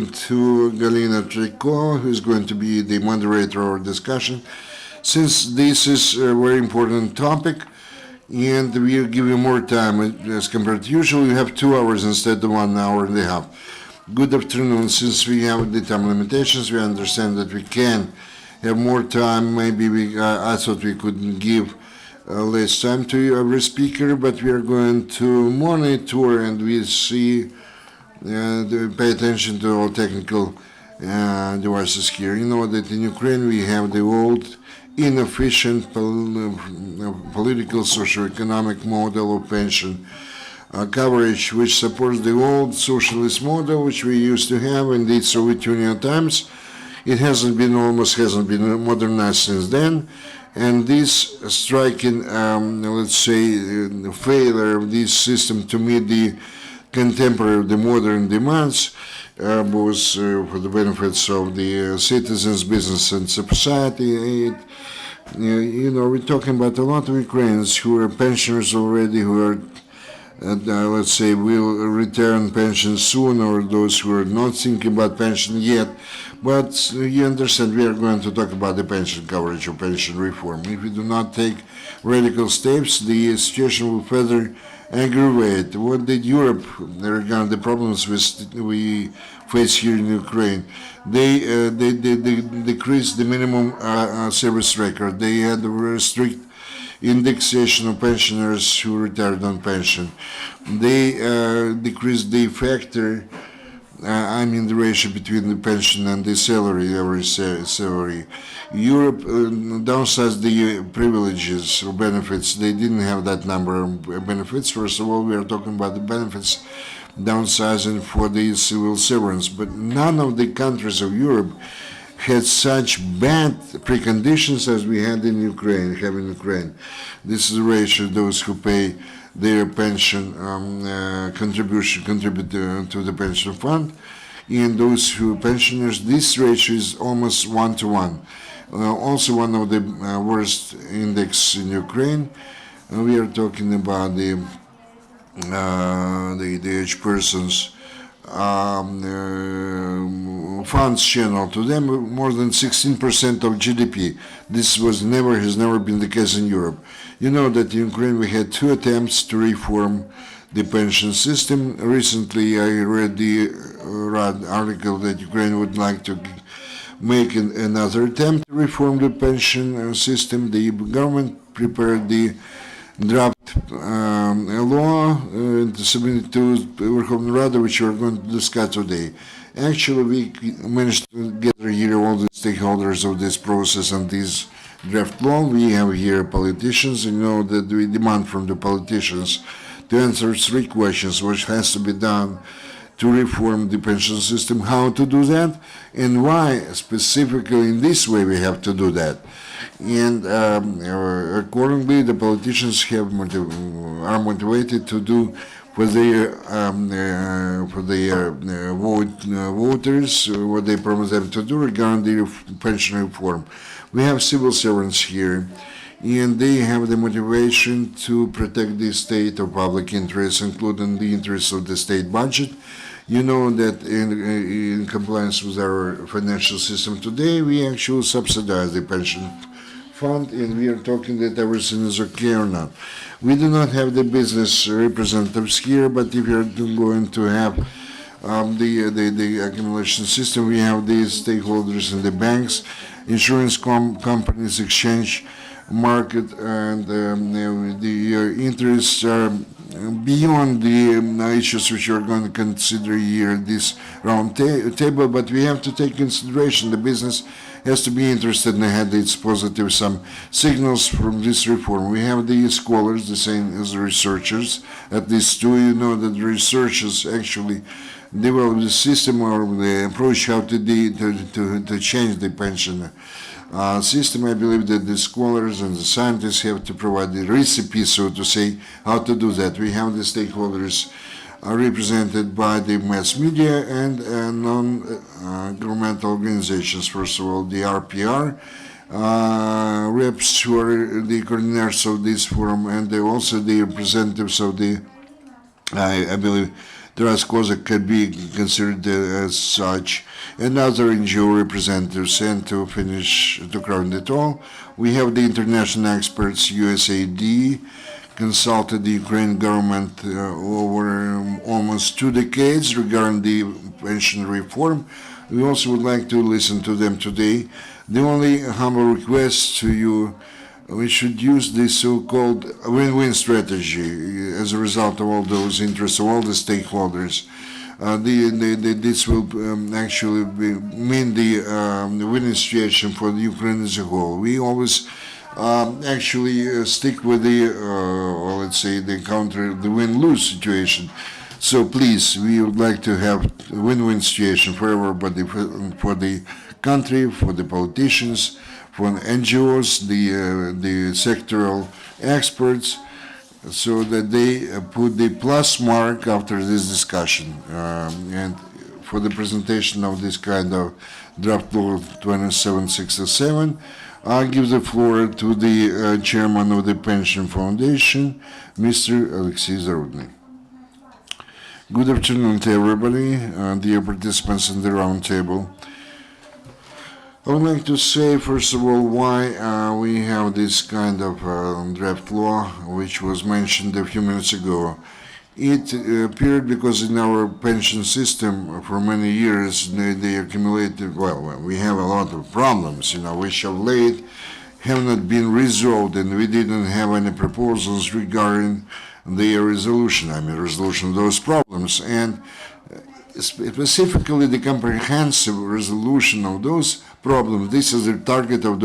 to Galyna Tretiakova, who is going to be the moderator of our discussion. Since this is a very important topic, and we are giving more time as compared to usual, we have 2 hours instead of 1 hour and a half. Good afternoon. Since we have the time limitations, we understand that we can have more time. Maybe I thought we could give less time to every speaker, but we are going to monitor and we see, pay attention to all technical devices here. You know that in Ukraine we have the old inefficient political socio-economic model of pension coverage, which supports the old socialist model which we used to have in the Soviet Union times. It almost hasn't been modernized since then, and this striking, let's say, failure of this system to meet the contemporary, the modern demands, both for the benefits of the citizens, business, and society. We're talking about a lot of Ukrainians who are pensioners already, who are, let's say, will return pension soon, or those who are not thinking about pension yet. But you understand, we are going to talk about the pension coverage or pension reform. If we do not take radical steps, the situation will further aggravate. What did Europe regard the problems we face here in Ukraine? They decreased the minimum service record. They had a very strict indexation of pensioners who retired on pension. They decreased the factor, the ratio between the pension and the salary, average salary. Europe downsized the privileges or benefits. They didn't have that number of benefits. First of all, we are talking about the benefits downsizing for the civil servants, but none of the countries of Europe had such bad preconditions as we had in Ukraine, This is the ratio of those who pay their pension contribute to the pension fund, and those who are pensioners, this ratio is almost 1-to-1. Also one of the worst index in Ukraine. We are talking about the age persons funds channel to them more than 16% of GDP. This has never been the case in Europe. You know that in Ukraine we had 2 attempts to reform the pension system. Recently I read the article that Ukraine would like to make another attempt to reform the pension system. The government prepared the draft law to submit to Verkhovna Rada, which we are going to discuss today. Actually, we managed to gather here all the stakeholders of this process and this draft law. We have here politicians. You know that we demand from the politicians to answer 3 questions: what has to be done to reform the pension system, how to do that, and why specifically in this way we have to do that. And accordingly, the politicians are motivated to do for their voters what they promise them to do regarding the pension reform. We have civil servants here, and they have the motivation to protect the state of public interests, including the interests of the state budget. You know that in compliance with our financial system today, we actually subsidize the pension fund, and we are talking that everything is okay or not. We do not have the business representatives here, but if you're going to have the accumulation system, we have the stakeholders in the banks, insurance companies, exchange market, and the interests are beyond the issues which we are going to consider here at this round table, but we have to take consideration the business has to be interested and had its positive some signals from this reform. We have the scholars, the same as the researchers. At least 2, you know that the researchers actually develop the system or the approach how to change the pension system. I believe that the scholars and the scientists have to provide the recipe, so to say, how to do that. We have the stakeholders are represented by the mass media and non-governmental organizations. First of all, the RPR reps who are the coordinators of this forum, and also the representatives of the, I believe, Tretiakova could be considered as such, and other NGO representatives. And to finish, to crown it all, we have the international experts, USAID, consulted the Ukrainian government over almost 2 decades regarding the pension reform. We also would like to listen to them today. The only humble request to you, we should use this so-called win-win strategy as a result of all those interests of all the stakeholders. This will actually mean the winning situation for the Ukraine as a whole. We always actually stick with the, let's say, the win-lose situation. So please, we would like to have a win-win situation for everybody, for the country, for the politicians, for NGOs, the sectoral experts, so that they put the plus mark after this discussion. And for the presentation of this kind of draft law 2767, I'll give the floor to the chairman of the Pension Foundation, Mr. Oleksiy Zarudnyi. Good afternoon to everybody, dear participants in the round table. I would like to say, first of all, why we have this kind of draft law, which was mentioned a few minutes ago. It appeared because in our pension system for many years, they accumulated, well, we have a lot of problems, which of late have not been resolved, and we didn't have any proposals regarding the resolution of those problems. And specifically the comprehensive resolution of those problems. This is the target of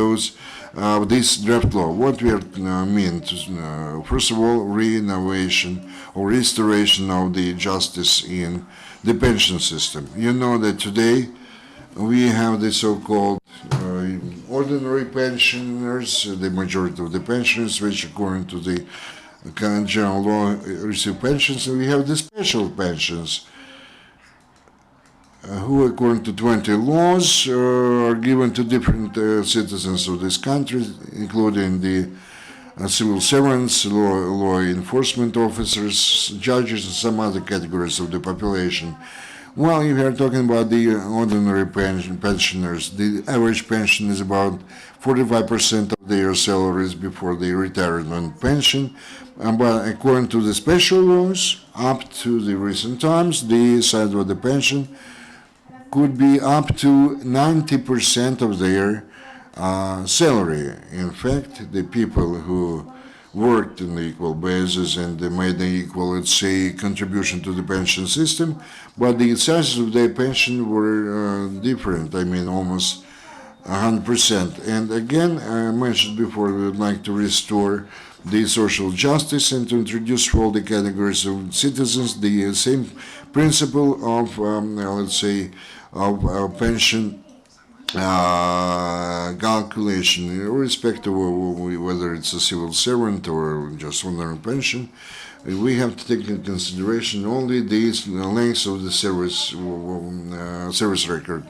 this draft law. What we mean to, first of all, renovation or restoration of the justice in the pension system. You know that today we have the so-called ordinary pensioners, the majority of the pensioners, which according to the current general law receive pensions, and we have the special pensions, who according to 20 laws are given to different citizens of this country, including the civil servants, law enforcement officers, judges, and some other categories of the population. Well, if you are talking about the ordinary pensioners, the average pension is about 45% of their salaries before they retirement pension. But according to the special laws, up to the recent times, the size of the pension could be up to 90% of their salary. In fact, the people who worked on the equal basis and they made an equal, let's say, contribution to the pension system, but the sizes of their pension were different, almost 100%. And again, I mentioned before, we would like to restore the social justice and to introduce for all the categories of citizens the same principle of, let's say, of pension calculation, irrespective of whether it's a civil servant or just ordinary pension. We have to take into consideration only the length of the service record.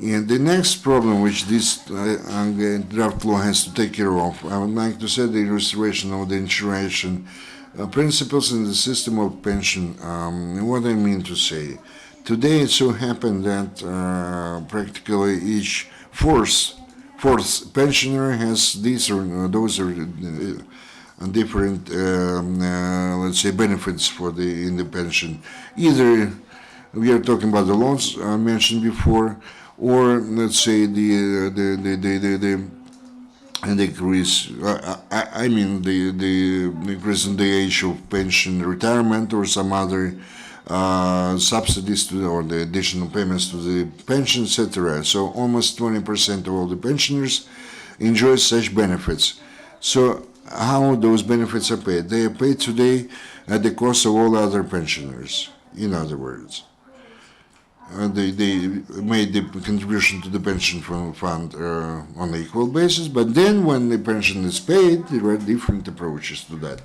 And the next problem which this draft law has to take care of, I would like to say the restoration of the insurance principles in the system of pension. What I mean to say, today it so happened that practically each fourth pensioner has these or those are different, let's say, benefits for in the pension. Either we are talking about the loans I mentioned before, or let's say the decrease. The increase in the age of pension retirement or some other subsidies to or the additional payments to the pension, etc. So almost 20% of all the pensioners enjoy such benefits. So how those benefits are paid? They are paid today at the cost of all other pensioners. In other words, they made the contribution to the pension fund on an equal basis, but then when the pension is paid, there are different approaches to that.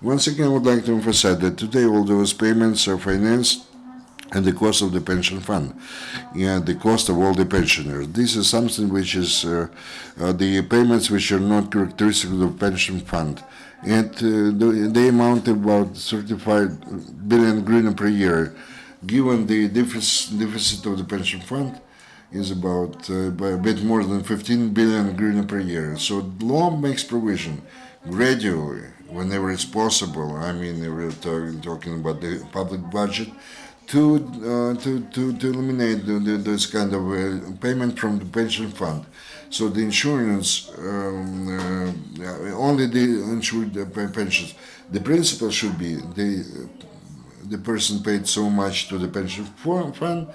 Once again, I would like to emphasize that today all those payments are financed and the cost of the pension fund, and the cost of all the pensioners. This is something which is the payments which are not characteristic of the pension fund. And they amount to about 35 billion hryvnia per year. Given the deficit of the pension fund is about by a bit more than 15 billion hryvnia per year. So the law makes provision gradually, whenever it's possible. I mean, we're talking about the public budget, to eliminate this kind of payment from the pension fund. So the insurance, only the insured pensions. The principle should be the person paid so much to the pension fund,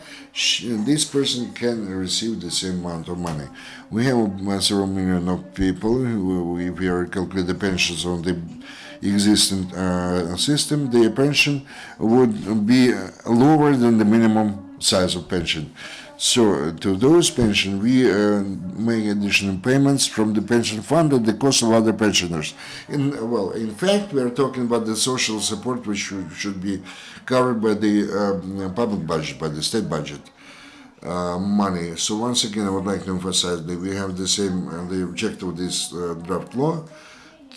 this person can receive the same amount of money. We have several million of people who, if we are calculate the pensions on the existing system, their pension would be lower than the minimum size of pension. So to those pensions, we make additional payments from the pension fund at the cost of other pensioners. In fact, we are talking about the social support which should be covered by the public budget, by the state budget money. So once again, I would like to emphasize that we have the same the objective of this draft law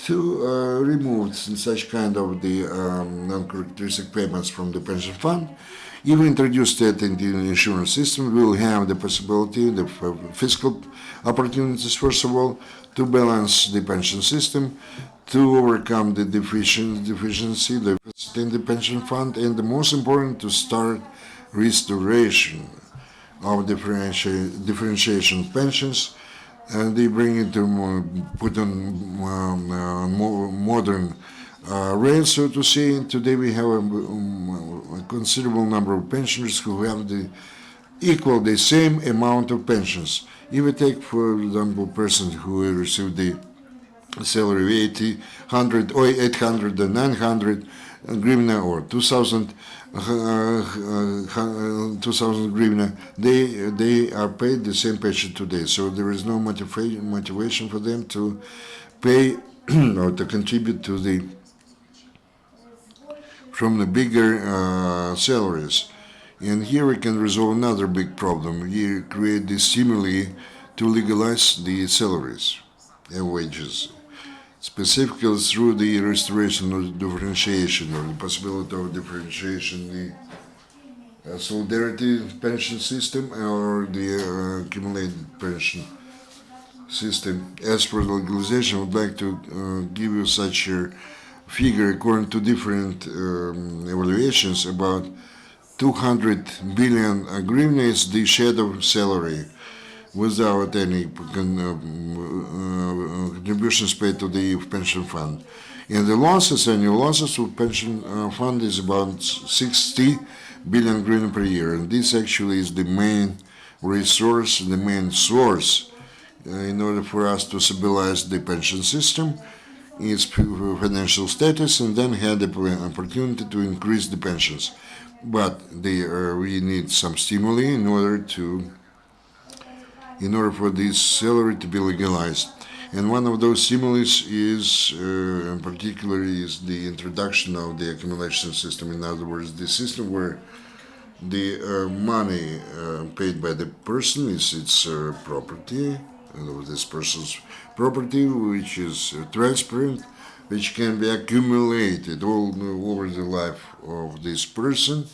to remove such kind of the non-characteristic payments from the pension fund. If we introduce that into the insurance system, we will have the possibility, the fiscal opportunities, first of all, to balance the pension system, to overcome the deficiency, the deficit in the pension fund, and the most important, to start restoration of differentiation of pensions, and they bring it to put on more modern rails, so to say. And today we have a considerable number of pensioners who have the same amount of pensions. If we take, for example, persons who receive the salary of 80, 100, or 800 or 900 hryvnia or 2,000 hryvnia, they are paid the same pension today. So there is no motivation for them to pay or to contribute to from the bigger salaries. And here we can resolve another big problem. We create the stimuli to legalize the salaries and wages, specifically through the restoration of differentiation, or the possibility of differentiation, the solidarity pension system or the accumulated pension system. As for the legalization, I would like to give you such a figure. According to different evaluations, about 200 billion hryvnia is the shadow salary without any contributions paid to the pension fund. And the losses, annual losses of pension fund is about 60 billion hryvnia per year. And this actually is the main resource, the main source in order for us to stabilize the pension system, its financial status, and then have the opportunity to increase the pensions. But we need some stimuli in order for this salary to be legalized. And one of those stimuli is, in particular, is the introduction of the accumulation system. In other words, the system where the money paid by the person is its property, this person's property, which is transparent, which can be accumulated all over the life of this person.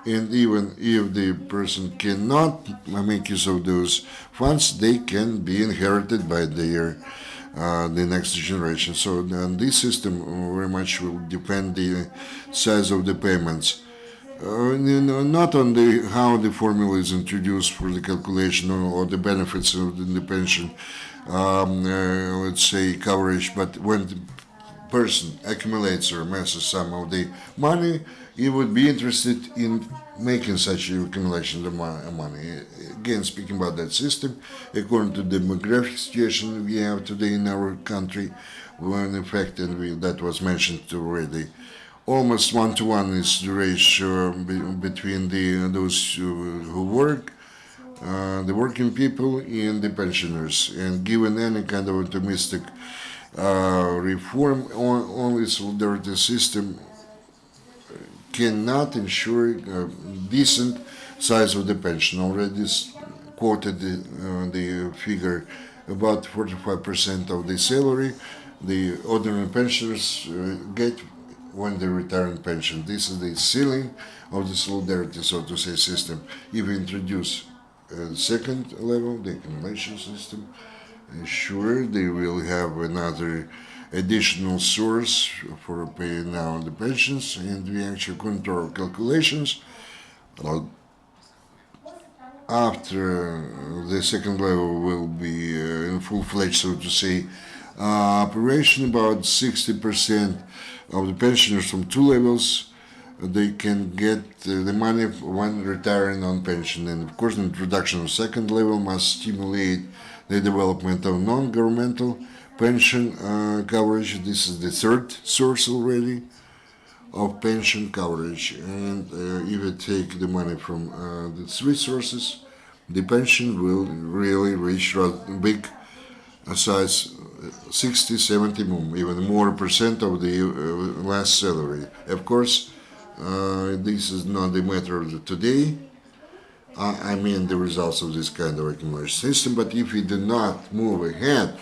And even if the person cannot make use of those funds, they can be inherited by the next generation. So this system very much will depend the size of the payments. Not on how the formula is introduced for the calculation or the benefits of the pension, let's say, coverage, but when the person accumulates or amasses some of the money, he would be interested in making such accumulation of money. Again, speaking about that system, according to the demographic situation we have today in our country, when in fact, and that was mentioned already, almost one-to-one is the ratio between those who work, the working people, and the pensioners. And given any kind of optimistic reform, only solidarity system cannot ensure decent size of the pension. Already quoted the figure about 45% of the salary the ordinary pensioners get when they retire in pension. This is the ceiling of the solidarity, so to say, system. If we introduce the second level, the accumulation system, sure, they will have another additional source for paying now the pensions, and we actually control calculations. After the second level will be in full-fledged, so to say, operation, about 60% of the pensioners from two levels, they can get the money when retiring on pension. And of course, the introduction of second level must stimulate the development of non-governmental pension coverage. This is the third source already of pension coverage. And if you take the money from the three sources, the pension will really reach big size, 60, 70, even more percent of the last salary. Of course, this is not the matter of today. I mean the results of this kind of accumulation system. But if we do not move ahead,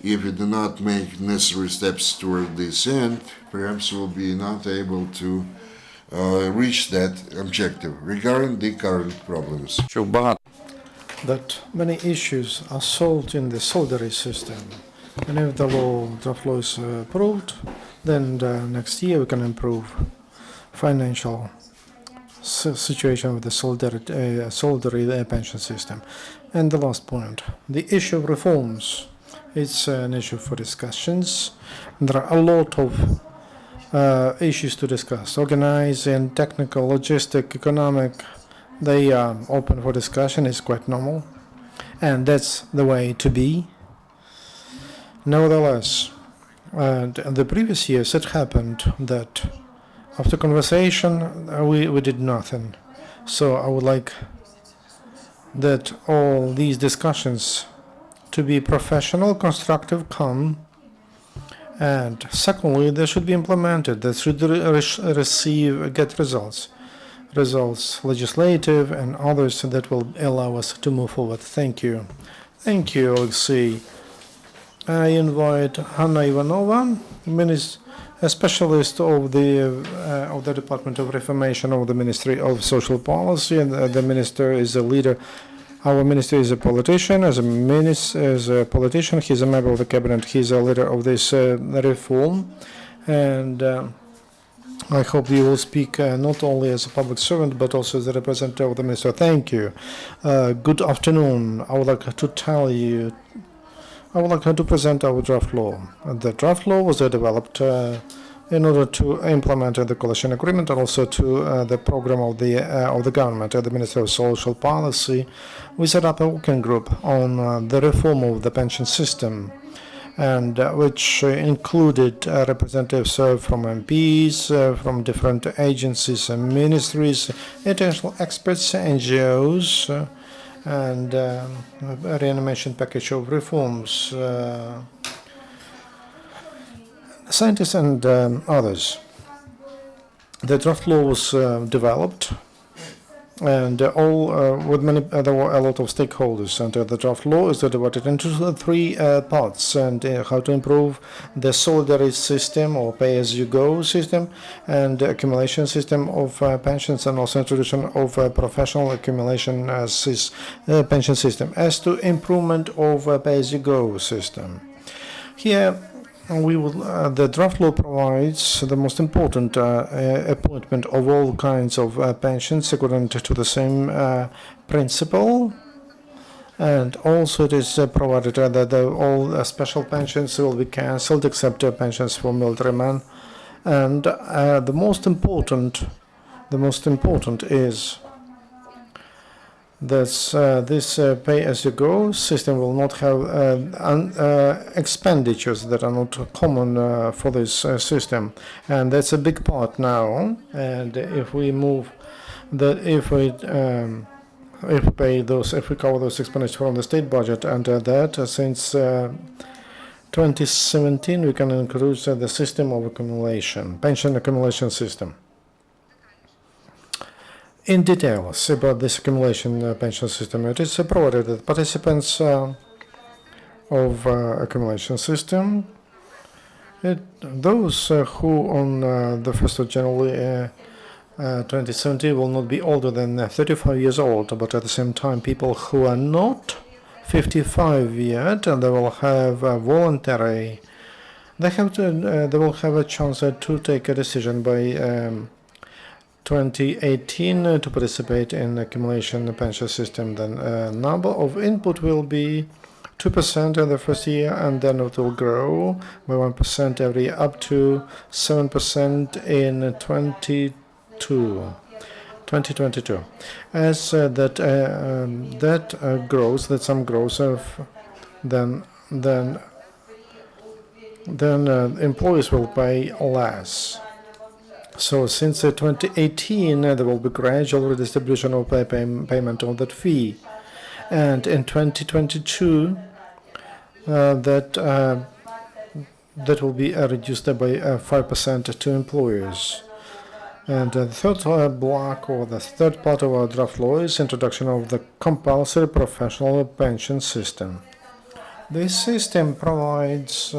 if we do not make necessary steps toward this end, perhaps we'll be not able to reach that objective regarding the current problems. That many issues are solved in the solidarity system. And if the draft law is approved, then next year we can improve financial situation with the solidarity pension system. And the last point, the issue of reforms. It's an issue for discussions. There are a lot of issues to discuss. Organizing, technical, logistic, economic, they are open for discussion. It's quite normal. And that's the way to be. Nevertheless, the previous years it happened that after conversation we did nothing. So I would like that all these discussions to be professional, constructive, calm, and secondly, they should be implemented. They should get results, legislative and others that will allow us to move forward. Thank you. Thank you, Oleksiy. I invite Hanna Ivanova, a specialist of the Department of Reformation of the Ministry of Social Policy, and the minister is a leader. Our minister is a politician. As a politician, he's a member of the cabinet. He's a leader of this reform, and I hope you will speak not only as a public servant but also as a representative of the minister. Thank you. Good afternoon. I would like to present our draft law. The draft law was developed in order to implement the coalition agreement and also to the program of the government. At the Ministry of Social Policy, we set up a working group on the reform of the pension system, and which included representatives from MPs, from different agencies and ministries, international experts, NGOs, and a reanimation package of reforms, scientists and others. The draft law was developed, and there were a lot of stakeholders. And the draft law is divided into three parts: and how to improve the solidarity system or pay-as-you-go system, and the accumulation system of pensions, and also introduction of a professional accumulation pension system. As to improvement of pay-as-you-go system, here the draft law provides the most important appointment of all kinds of pensions according to the same principle, and also it is provided that all special pensions will be cancelled except pensions for military men, and the most important is that this pay-as-you-go system will not have expenditures that are not common for this system, and that's a big part now. And if we cover those expenditures from the state budget, and that since 2017 we can introduce the system of accumulation, pension accumulation system. in details about this accumulation pension system. It is provided that participants of accumulation system, those who on the 1st of January 2070 will not be older than 35 years old, but at the same time people who are not 55 yet, and they will have voluntary, they will have a chance to take a decision by 2018 to participate in accumulation pension system. Then number of input will be 2% in the first year, and then it will grow by 1% every year up to 7% in 2022. As that grows, that sum grows, then employees will pay less. So since 2018, there will be gradual redistribution of payment of that fee, and in 2022, that will be reduced by 5% to employers. And the third block, or the third part of our draft law, is introduction of the compulsory professional pension system. This system provides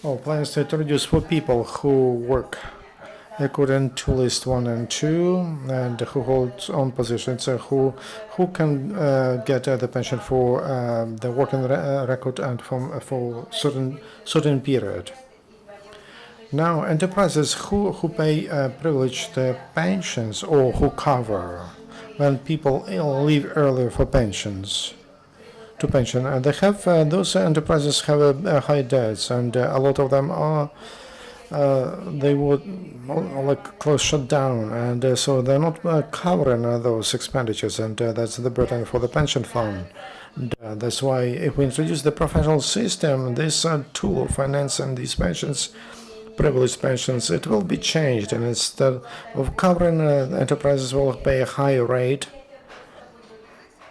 plans to introduce for people who work according to list 1 and 2, and who hold on positions, who can get the pension for the working record and for certain period. Now, enterprises who pay privileged pensions, or who cover when people leave earlier for pensions, to pension, and they have those enterprises have high debts, and a lot of them are they would like close shut down, and so they're not covering those expenditures, and that's the burden for the pension fund. And, that's why if we introduce the professional system, this tool of financing these pensions, privileged pensions, it will be changed, and instead of covering enterprises will pay a higher rate,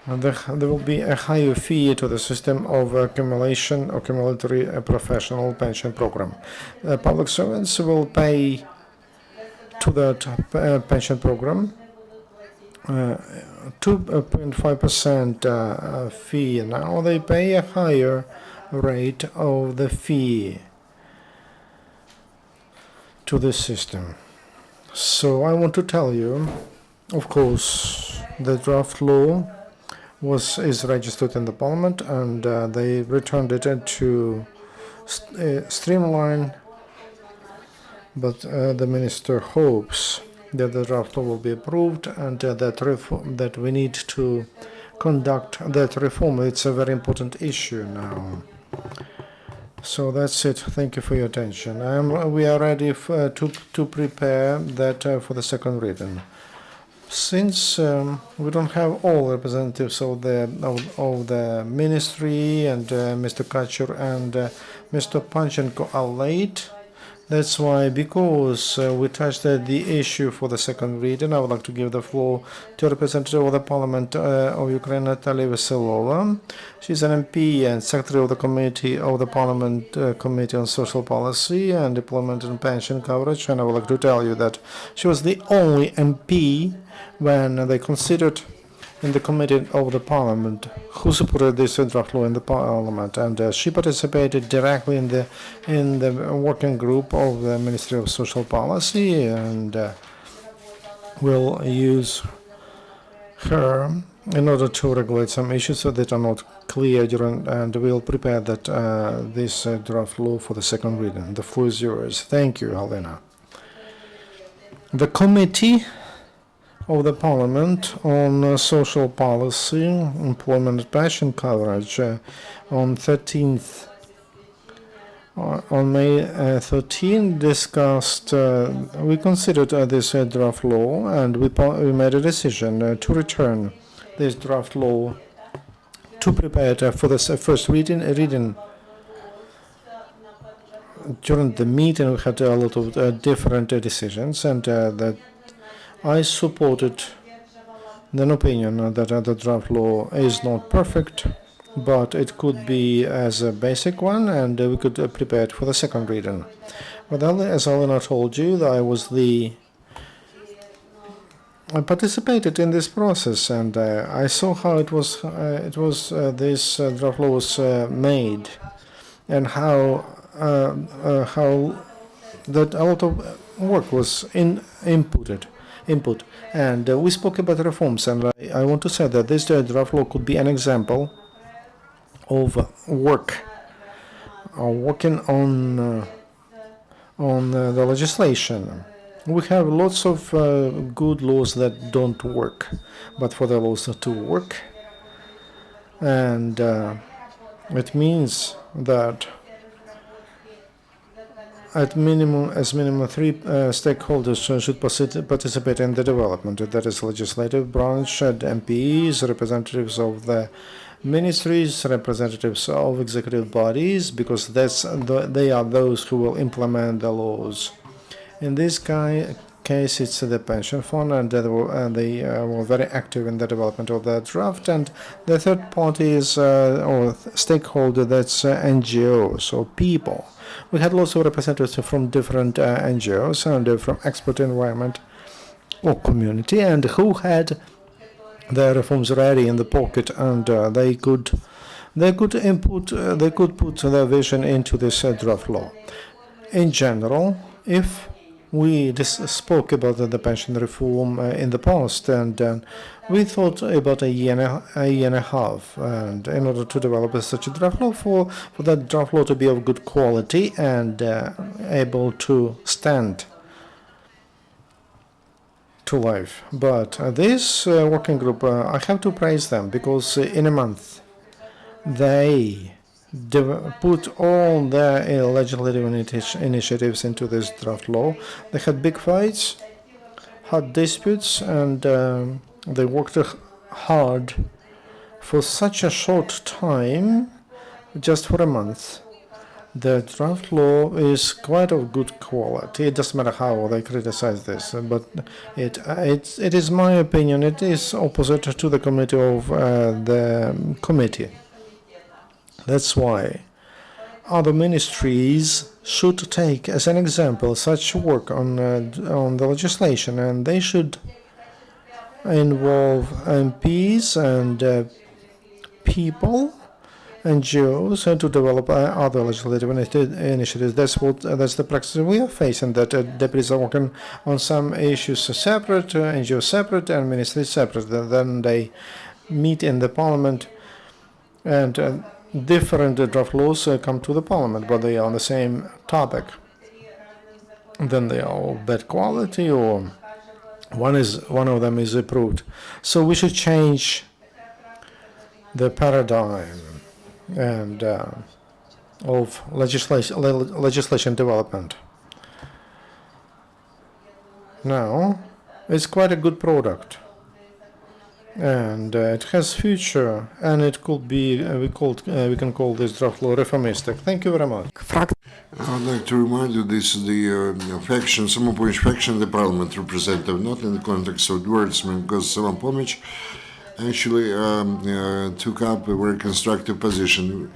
and there will be a higher fee to the system of accumulation or cumulative professional pension program. Public servants will pay to that pension program 2.5% fee. Now they pay a higher rate of the fee to the system. So I want to tell you, of course, the draft law is registered in the parliament, and they returned it to streamline, but the minister hopes that the draft law will be approved, and that we need to conduct that reform. It's a very important issue now. So that's it. Thank you for your attention. We are ready to prepare that for the second reading. Since we don't have all representatives of the ministry, and Mr. Kachur and Mr. Panchenko are late, that's why, because we touched the issue for the second reading, I would like to give the floor to a representative of the Parliament of Ukraine, Natalia Veselova. She's an MP and Secretary of the Committee of the Parliament Committee on Social Policy and Employment and Pension Coverage, and I would like to tell you that she was the only MP when they considered in the committee of the parliament who supported this draft law in the parliament, and she participated directly in the working group of the Ministry of Social Policy, and will use her in order to regulate some issues that are not clear during, and we'll prepare that this draft law for the second reading. The floor is yours. Thank you, Galyna. The committee of the Parliament on Social Policy, Employment and Pension Coverage on 13th, on May 13, discussed, we considered this draft law, and we made a decision to return this draft law to prepare it for the first reading. During the meeting, we had a lot of different decisions, and that I supported an opinion that the draft law is not perfect, but it could be as a basic one, and we could prepare it for the second reading. But as Galyna told you, I was the I participated in this process, and I saw how this draft law was made, and how that a lot of work was input, and we spoke about reforms, and I want to say that this draft law could be an example of working on the legislation. We have lots of good laws that don't work, but for the laws to work, and it means that as minimum 3 stakeholders should participate in the development. That is legislative branch, MPs, representatives of the ministries, representatives of executive bodies, because they are those who will implement the laws. In this case, it's the pension fund, and they were very active in the development of the draft. And the third party is or stakeholder, that's NGOs or people. We had lots of representatives from different NGOs and from expert environment or community, and who had the reforms ready in the pocket, and they could put their vision into this draft law. In general, if we just spoke about the pension reform in the past, and we thought about a year and a half, and in order to develop such a draft law, for that draft law to be of good quality and able to stand to life. But this working group, I have to praise them, because in a month they put all their legislative initiatives into this draft law. They had big fights, had disputes, and they worked hard for such a short time, just for a month. The draft law is quite of good quality. It doesn't matter how they criticize this, but it is my opinion. It is opposite to the committee of the committee. That's why other ministries should take as an example such work on the legislation, and they should involve MPs and people, NGOs, to develop other legislative initiatives. That's the practice we are facing. That deputies are working on some issues separate, NGOs separate, and ministries separate. Then they meet in the parliament, and different draft laws come to the parliament, but they are on the same topic. Then they are of bad quality, or one of them is approved. So we should change the paradigm and of legislation development. Now, it's quite a good product, and it has future, and it could be we can call this draft law reformistic. Thank you very much. I would like to remind you this is the faction, Samopomish faction, the parliament representative, not in the context of wordsman, because Samopomish actually took up a very constructive position.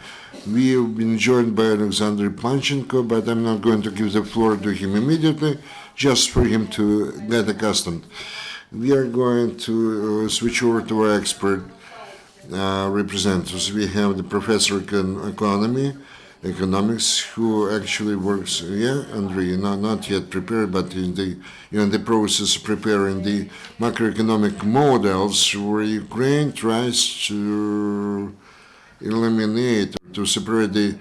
We have been joined by Oleksander Panchenko, but I'm not going to give the floor to him immediately, just for him to get accustomed. We are going to switch over to our expert representatives. We have the professor of economics, who actually works, Andriy, not yet prepared, but in the process of preparing the macroeconomic models where Ukraine tries to eliminate, or to separate the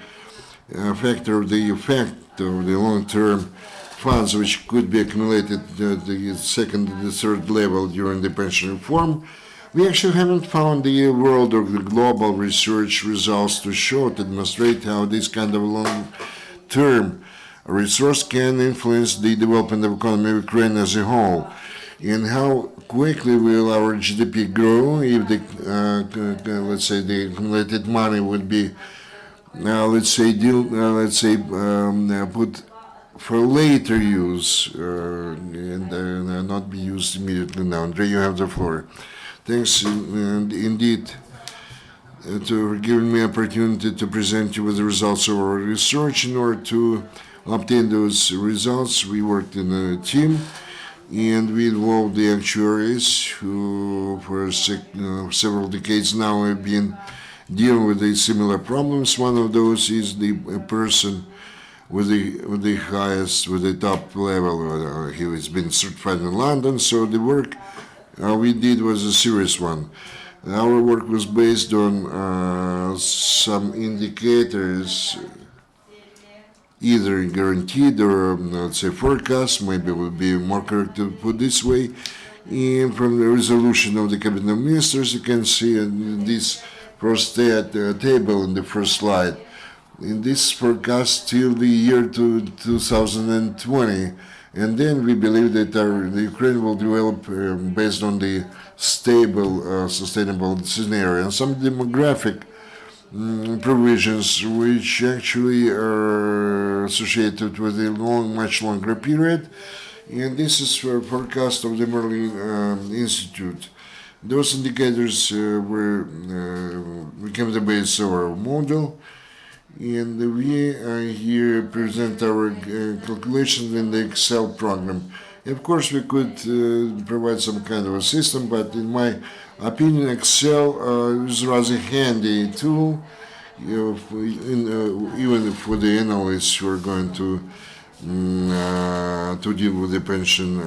factor of the effect of the long-term funds which could be accumulated at the second and the third level during the pension reform. We actually haven't found the world or the global research results to demonstrate how this kind of long-term resource can influence the development of economy of Ukraine as a whole, and how quickly will our GDP grow if the let's say the accumulated money would be put for later use and not be used immediately now. Andriy, you have the floor. Thanks indeed for giving me opportunity to present you with the results of our research. In order to obtain those results, we worked in a team. and we involved the actuaries who for several decades now have been dealing with the similar problems. One of those is the person with the highest, with the top level. He has been certified in London, so the work we did was a serious one. Our work was based on some indicators, either guaranteed or let's say forecast, maybe it would be more correct to put this way. And from the resolution of the Cabinet of Ministers, you can see in this first table in the first slide. In this forecast till the year 2020, and then we believe that the Ukraine will develop based on the stable, sustainable scenario and some demographic provisions which actually are associated with a much longer period. And this is for forecast of the Merlin Institute. Those indicators became the base of our model, and we here present our calculations in the Excel program. Of course, we could provide some kind of a system, but in my opinion, Excel is a rather handy tool, even for the analysts who are going to deal with the pension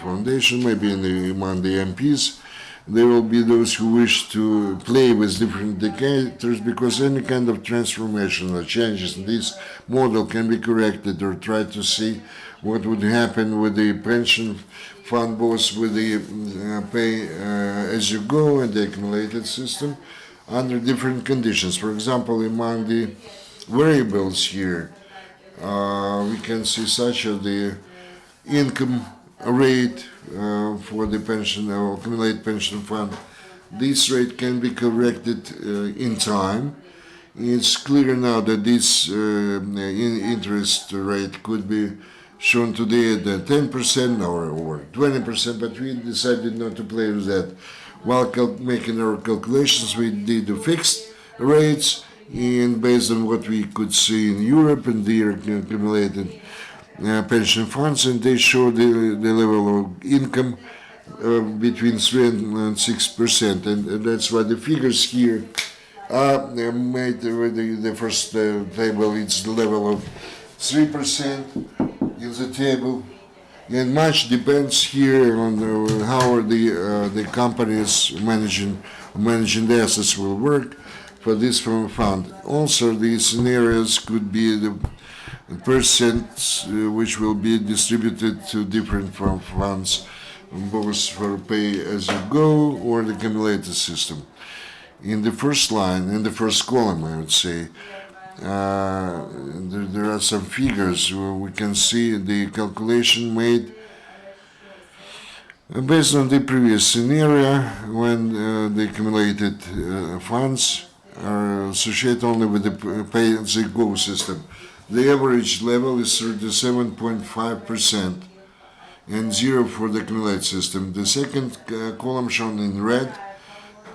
foundation, maybe among the MPs. There will be those who wish to play with different indicators, because any kind of transformation or changes in this model can be corrected, or try to see what would happen with the pension fund, both with the pay as you go and the accumulated system under different conditions. For example, among the variables here, we can see such as the income rate for the pension or accumulated pension fund. This rate can be corrected in time. It's clear now that this interest rate could be shown today at 10% or 20%, but we decided not to play with that. While making our calculations, we did the fixed rates, and based on what we could see in Europe and their accumulated pension funds, and they show the level of income between 3 and 6%, and that's why the figures here are made with the first table. It's the level of 3% in the table, and much depends here on how the companies managing the assets will work for this fund. Also, the scenarios could be the percents which will be distributed to different funds, both for pay as you go or the accumulated system. In the first line, in the first column, I would say, there are some figures where we can see the calculation made based on the previous scenario, when the accumulated funds are associated only with the pay as you go system. The average level is 37.5% and 0 for the accumulated system. The second column shown in red,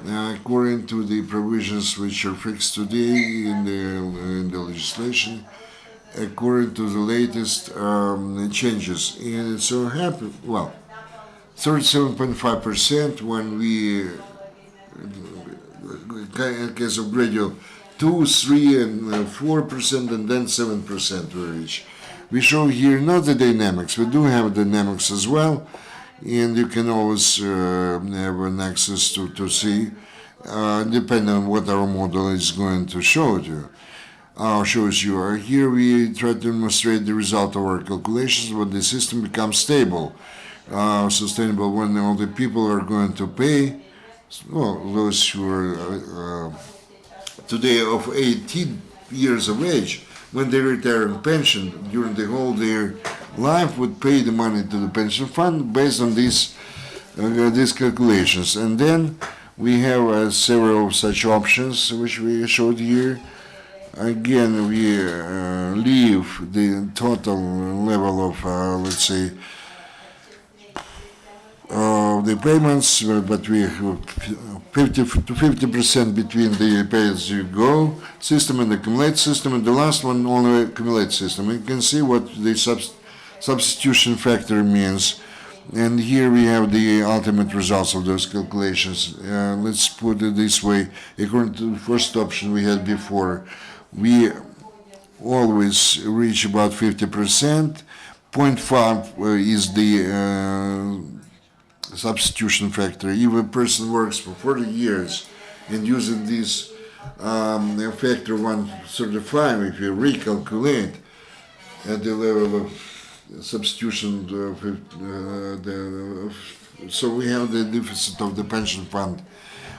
according to the provisions which are fixed today in the legislation, according to the latest changes. And it so happened, 37.5% when we, in case of gradual, 2, 3, and 4%, and then 7% we reach. We show here not the dynamics. We do have dynamics as well, and you can always have an access to see, depending on what our model is going to show you. Shows you. Here we try to demonstrate the result of our calculations when the system becomes stable, sustainable, when all the people are going to pay. Well, those who are today of 18 years of age, when they retire in pension during the whole their life, would pay the money to the pension fund based on these calculations. And then we have several such options which we showed here. Again, we leave the total level of, let's say, the payments, but we have 50 to 50% between the pay-as-you-go system and the accumulate system, and the last one only accumulate system. You can see what the substitution factor means. And here we have the ultimate results of those calculations. Let's put it this way. According to the first option we had before, we always reach about 50%. 0.5 is the substitution factor. If a person works for 40 years and using this factor 135, if you recalculate at the level of substitution, so we have the deficit of the pension fund,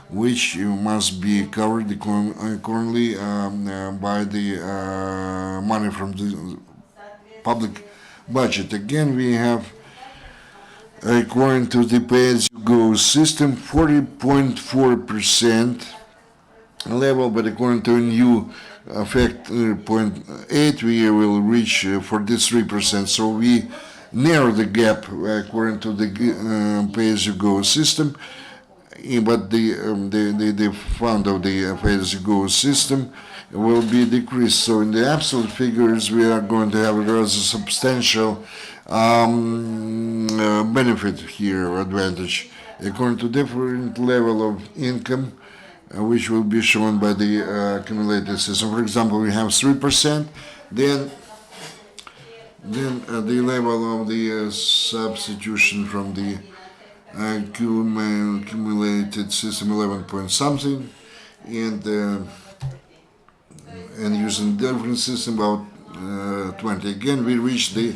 which must be covered accordingly by the money from the public budget. Again, we have, according to the pay-as-you-go system, 40.4% level, but according to a new factor 0.8, we will reach 43%. So we narrow the gap according to the pay-as-you-go system, but the fund of the pay-as-you-go system will be decreased. So in the absolute figures, we are going to have a rather substantial benefit here, or advantage, according to different level of income, which will be shown by the accumulated system. For example, we have 3%, then the level of the substitution from the accumulated system 11 point something, and using different system about 20. Again, we reach the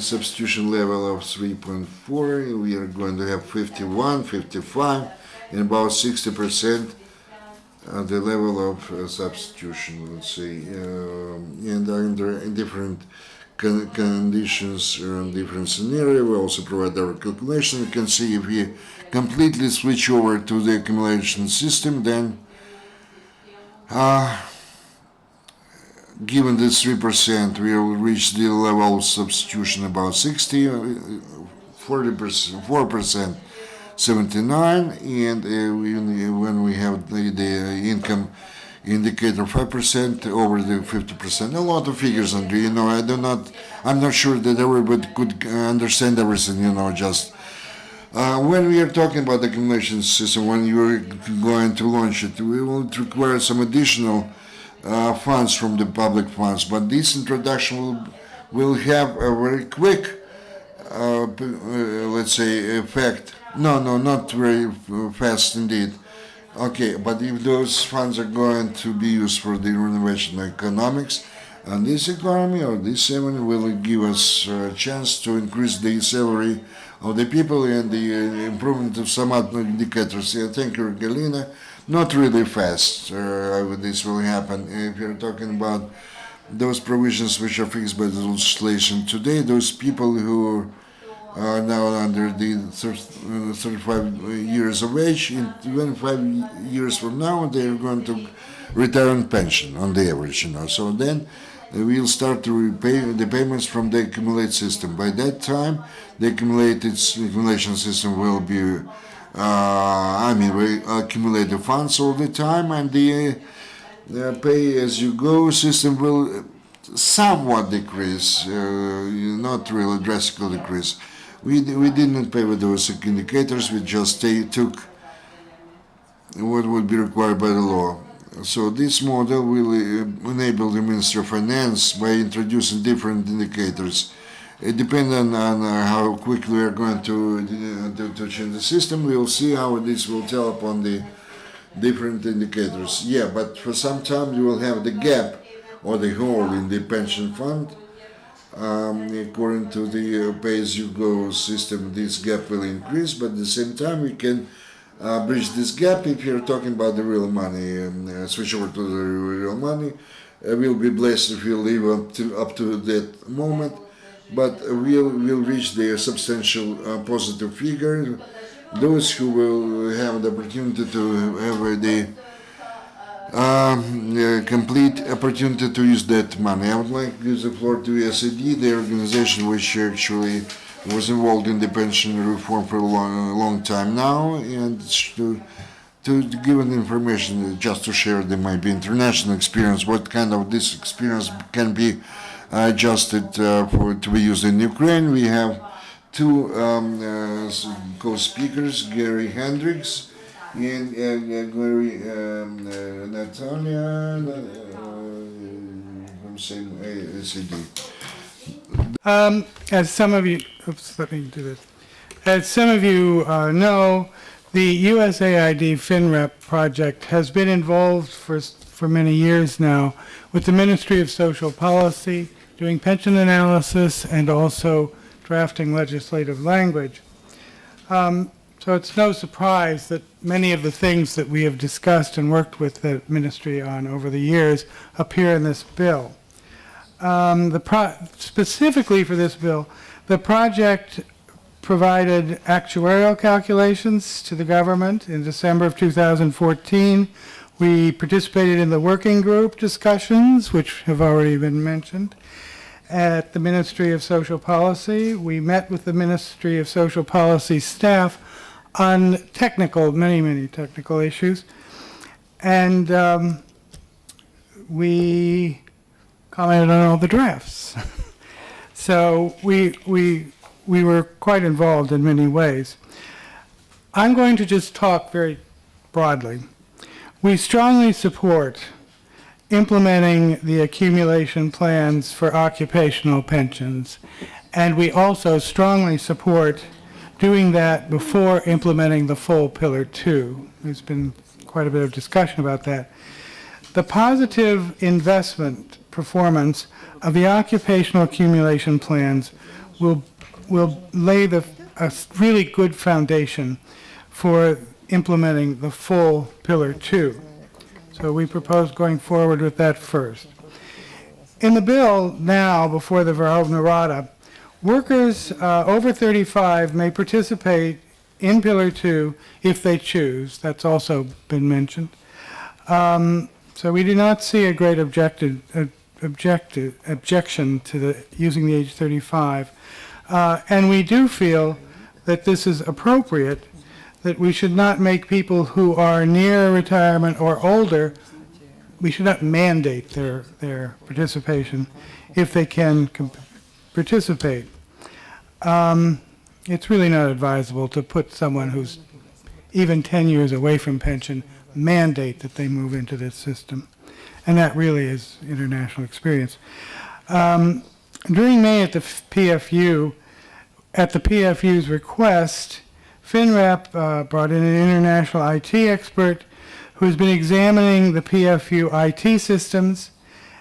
substitution level of 3.4. We are going to have 51, 55, and about 60% the level of substitution, let's say, and under different conditions or different scenario. We also provide our calculation. You can see if we completely switch over to the accumulation system, then given this 3%, we will reach the level of substitution about 60, 40%, 4%, 79, and when we have the income indicator 5% over the 50%. A lot of figures, Andriy. I'm not sure that everybody could understand everything. Just when we are talking about the accumulation system, when you're going to launch it, we will require some additional funds from the public funds, but this introduction will have a very quick, let's say, effect. No, not very fast indeed. Okay, but if those funds are going to be used for the renovation economics, and this economy or this segment will give us a chance to increase the salary of the people and the improvement of some other indicators. Thank you, Galyna. Not really fast. This will happen. If you're talking about those provisions which are fixed by the legislation today, those people who are now under the 35 years of age, in 25 years from now, they're going to retire on pension on the average. So then we'll start to repay the payments from the accumulated system. By that time, the accumulation system will be we accumulate the funds all the time, and the pay-as-you-go system will somewhat decrease, not really drastically decrease. We didn't pay with those indicators, we just took what would be required by the law. So this model will enable the Ministry of Finance by introducing different indicators. Depending on how quickly we are going to change the system, we will see how this will tell upon the different indicators. Yeah, but for some time you will have the gap or the hole in the pension fund. According to the pay-as-you-go system, this gap will increase, but at the same time we can bridge this gap if you're talking about the real money, switch over to the real money. We'll be blessed if we live up to that moment. But we'll reach the substantial positive figure. Those who will have the opportunity to have the complete opportunity to use that money. I would like to give the floor to USAID, the organization which actually was involved in the pension reform for a long time now, and to give an information, just to share the maybe international experience, what kind of this experience can be adjusted to be used in Ukraine. We have two co-speakers, Gary Hendrix and Natalia from same USAID. As some of you, oops, let me do this. As some of you know, the USAID FINREP project has been involved for many years now with the Ministry of Social Policy, doing pension analysis and also drafting legislative language. So it's no surprise that many of the things that we have discussed and worked with the ministry on over the years appear in this bill. Specifically for this bill, the project provided actuarial calculations to the government in December of 2014. We participated in the working group discussions, which have already been mentioned, at the Ministry of Social Policy. We met with the Ministry of Social Policy staff on many technical issues, and we commented on all the drafts. So we were quite involved in many ways. I'm going to just talk very broadly. We strongly support implementing the accumulation plans for occupational pensions, and we also strongly support doing that before implementing the full Pillar 2. There's been quite a bit of discussion about that. The positive investment performance of the occupational accumulation plans will lay a really good foundation for implementing the full Pillar 2. So we propose going forward with that first. In the bill now, before the Verkhovna Rada, workers over 35 may participate in Pillar 2 if they choose. That's also been mentioned. So we do not see a great objection to using the age 35. And we do feel that this is appropriate, that we should not make people who are near retirement or older, we should not mandate their participation if they can participate. It's really not advisable to put someone who's even 10 years away from pension, mandate that they move into this system. And that really is international experience. During May at the PFU, at the PFU's request, FINREP brought in an international IT expert who has been examining the PFU IT systems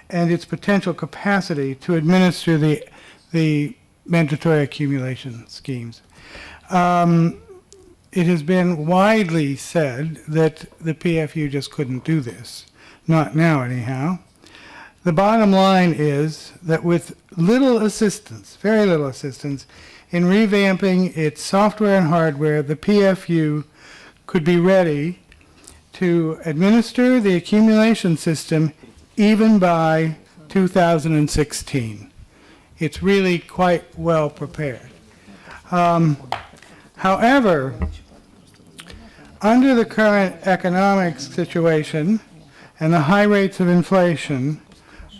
and its potential capacity to administer the mandatory accumulation schemes. It has been widely said that the PFU just couldn't do this. Not now, anyhow. The bottom line is that with little assistance, very little assistance, in revamping its software and hardware, the PFU could be ready to administer the accumulation system even by 2016. It's really quite well prepared. However, under the current economic situation and the high rates of inflation,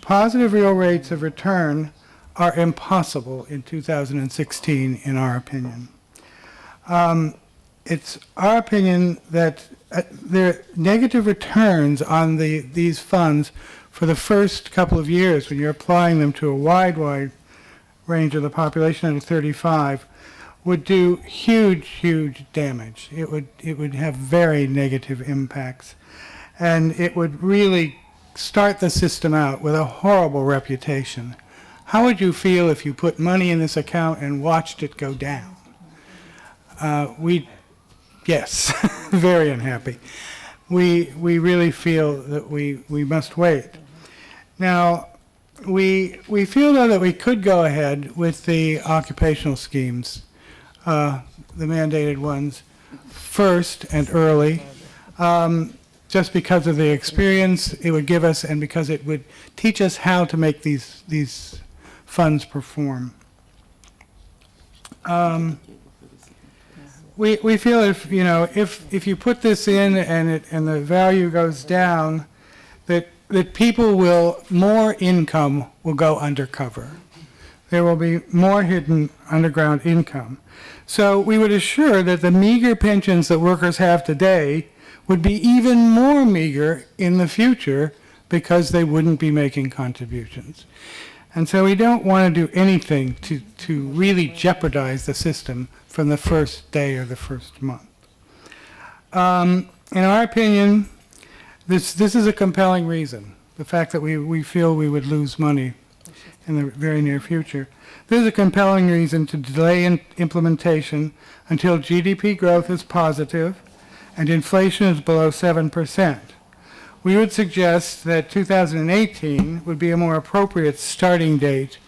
positive real rates of return are impossible in 2016, in our opinion. It's our opinion that the negative returns on these funds for the first couple of years, when you're applying them to a wide range of the population under 35, would do huge damage. It would have very negative impacts, and it would really start the system out with a horrible reputation. How would you feel if you put money in this account and watched it go down? Yes, very unhappy. We really feel that we must wait. Now, we feel though that we could go ahead with the occupational schemes, the mandated ones, first and early, just because of the experience it would give us and because it would teach us how to make these funds perform. We feel if you put this in and the value goes down, that more income will go undercover. there will be more hidden underground income. So we would assure that the meager pensions that workers have today would be even more meager in the future because they wouldn't be making contributions. And so we don't want to do anything to really jeopardize the system from the first day or the first month. In our opinion, this is a compelling reason, the fact that we feel we would lose money in the very near future. This is a compelling reason to delay implementation until GDP growth is positive and inflation is below 7%. We would suggest that 2018 would be a more appropriate starting date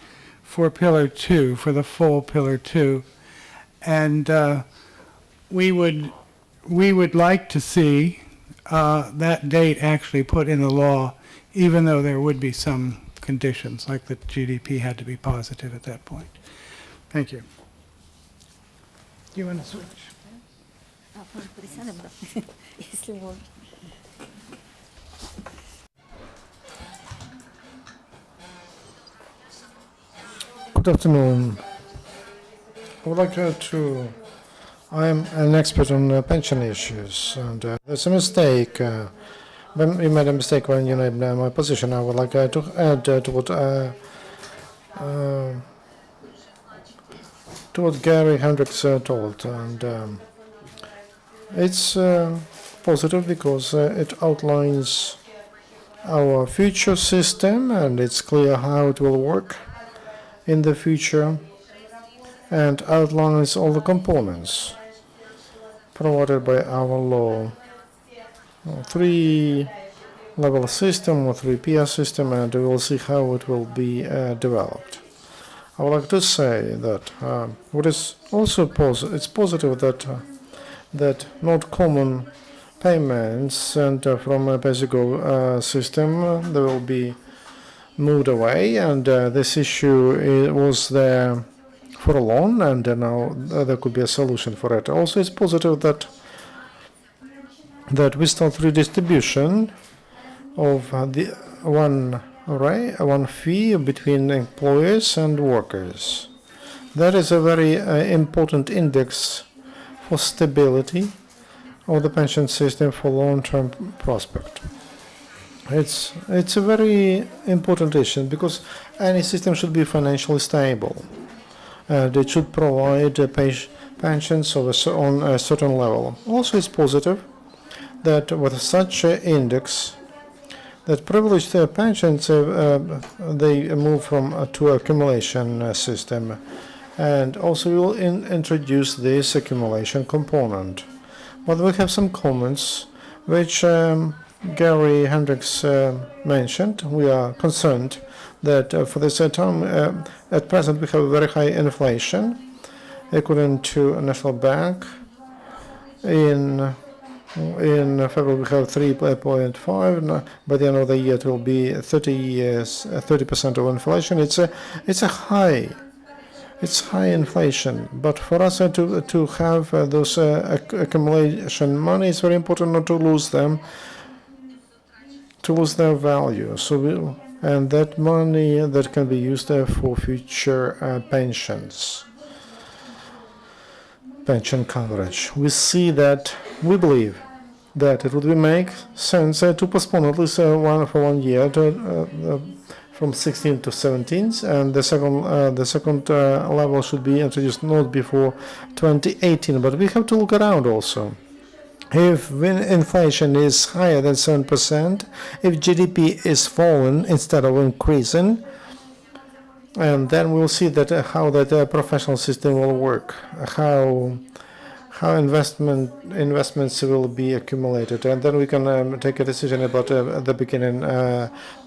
for Pillar 2, for the full Pillar 2. And we would like to see that date actually put in the law, even though there would be some conditions, like the GDP had to be positive at that point. Thank you. Do you want to switch? Если можно. Good afternoon. I would like I am an expert on pension issues, and there's a mistake. When you made a mistake when you named my position. I would like to add to what Gary Hendrix told, and it's positive because it outlines our future system, and it's clear how it will work in the future, and outlines all the components provided by our law. Three-level system or three-tier system, and we will see how it will be developed. I would like to say that what is also it's positive that not common payments and from a basic system they will be moved away, and this issue was there for long, and now there could be a solution for it. Also, it's positive that we start redistribution of the one fee between employers and workers. That is a very important index for stability of the pension system for long-term prospect. It's a very important issue because any system should be financially stable, and it should provide pensions on a certain level. Also, it's positive that with such an index, that privileged pensions they move from to accumulation system, and also we will introduce this accumulation component. But we have some comments which Gary Hendrix mentioned. We are concerned that for this time, at present, we have very high inflation. According to National Bank, in February we have 3.5. By the end of the year, it will be 30% of inflation. It's high inflation. But for us to have those accumulation money, it's very important not to lose them, to lose their value. And that money that can be used for future pensions, pension coverage. We believe that it would make sense to postpone at least for 1 year from 16 to 17, and the second level should be introduced not before 2018. But we have to look around also. If inflation is higher than 7%, if GDP is falling instead of increasing, and then we'll see that how that professional system will work, how investments will be accumulated, and then we can take a decision about the beginning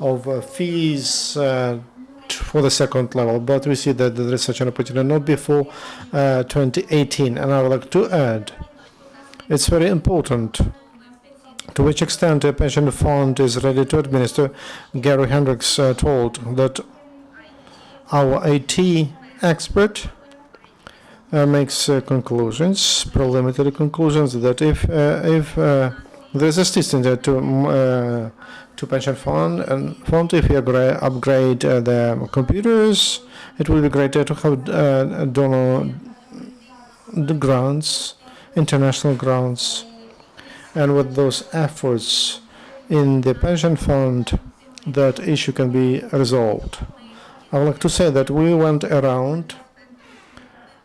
of fees for the second level. But we see that there is such an opportunity not before 2018. And I would like to add, it's very important to which extent a pension fund is ready to administer. Gary Hendrix told that our IT expert makes conclusions, preliminary conclusions, that if there's assistance to pension fund, if you upgrade the computers It would be great to have donor grants, international grants, and with those efforts in the pension fund, that issue can be resolved. I would like to say that we went around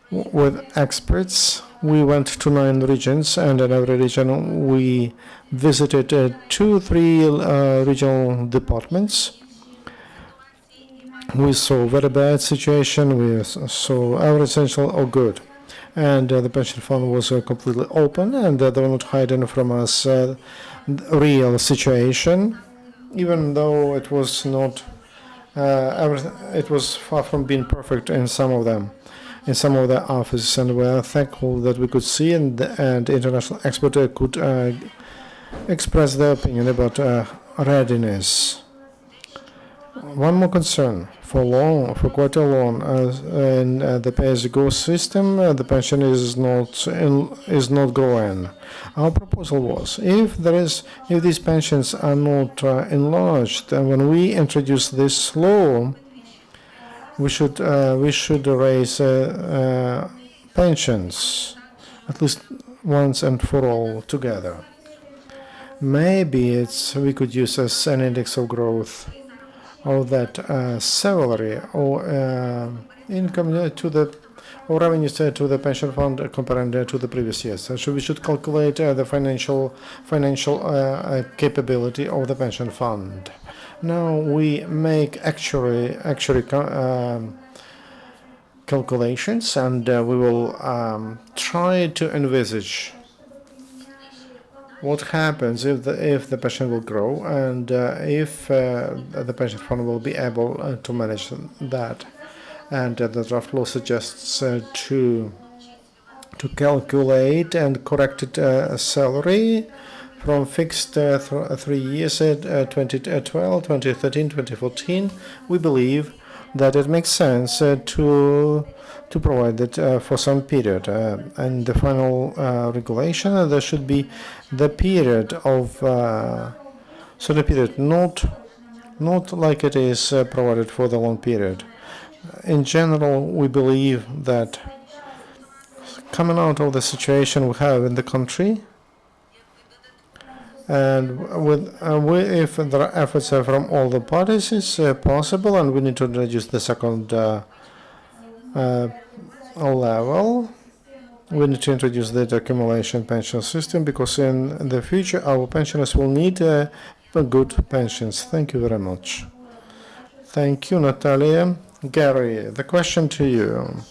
with experts. We went to 9 regions, and in every region we visited 2-3 regional departments. We saw very bad situation, we saw every essential or good. And the pension fund was completely open, and they were not hiding from us real situation, even though it was not, it was far from being perfect in some of them, in some of the offices, and we are thankful that we could see and international expert could express their opinion about readiness. One more concern. For quite a long in the pay-as-you-go system, the pension is not growing. Our proposal was, if these pensions are not enlarged, and when we introduce this law, we should raise pensions at least once and for all together. Maybe we could use as an index of growth of that salary or income to the or revenues to the pension fund compared to the previous years. So we should calculate the financial capability of the pension fund. Now we make actually calculations, and we will try to envisage what happens if the pension will grow, and if the pension fund will be able to manage that. And the draft law suggests to calculate and corrected salary from fixed 3 years, 2012, 2013, 2014. We believe that it makes sense to provide it for some period. And the final regulation, there should be the period of so the period not like it is provided for the long period. In general, we believe that coming out of the situation we have in the country, and if there are efforts from all the parties, it's possible, and we need to introduce the second level. We need to introduce the accumulation pension system, because in the future our pensioners will need good pensions. Thank you very much. Thank you, Natalia. Gary, the question to you.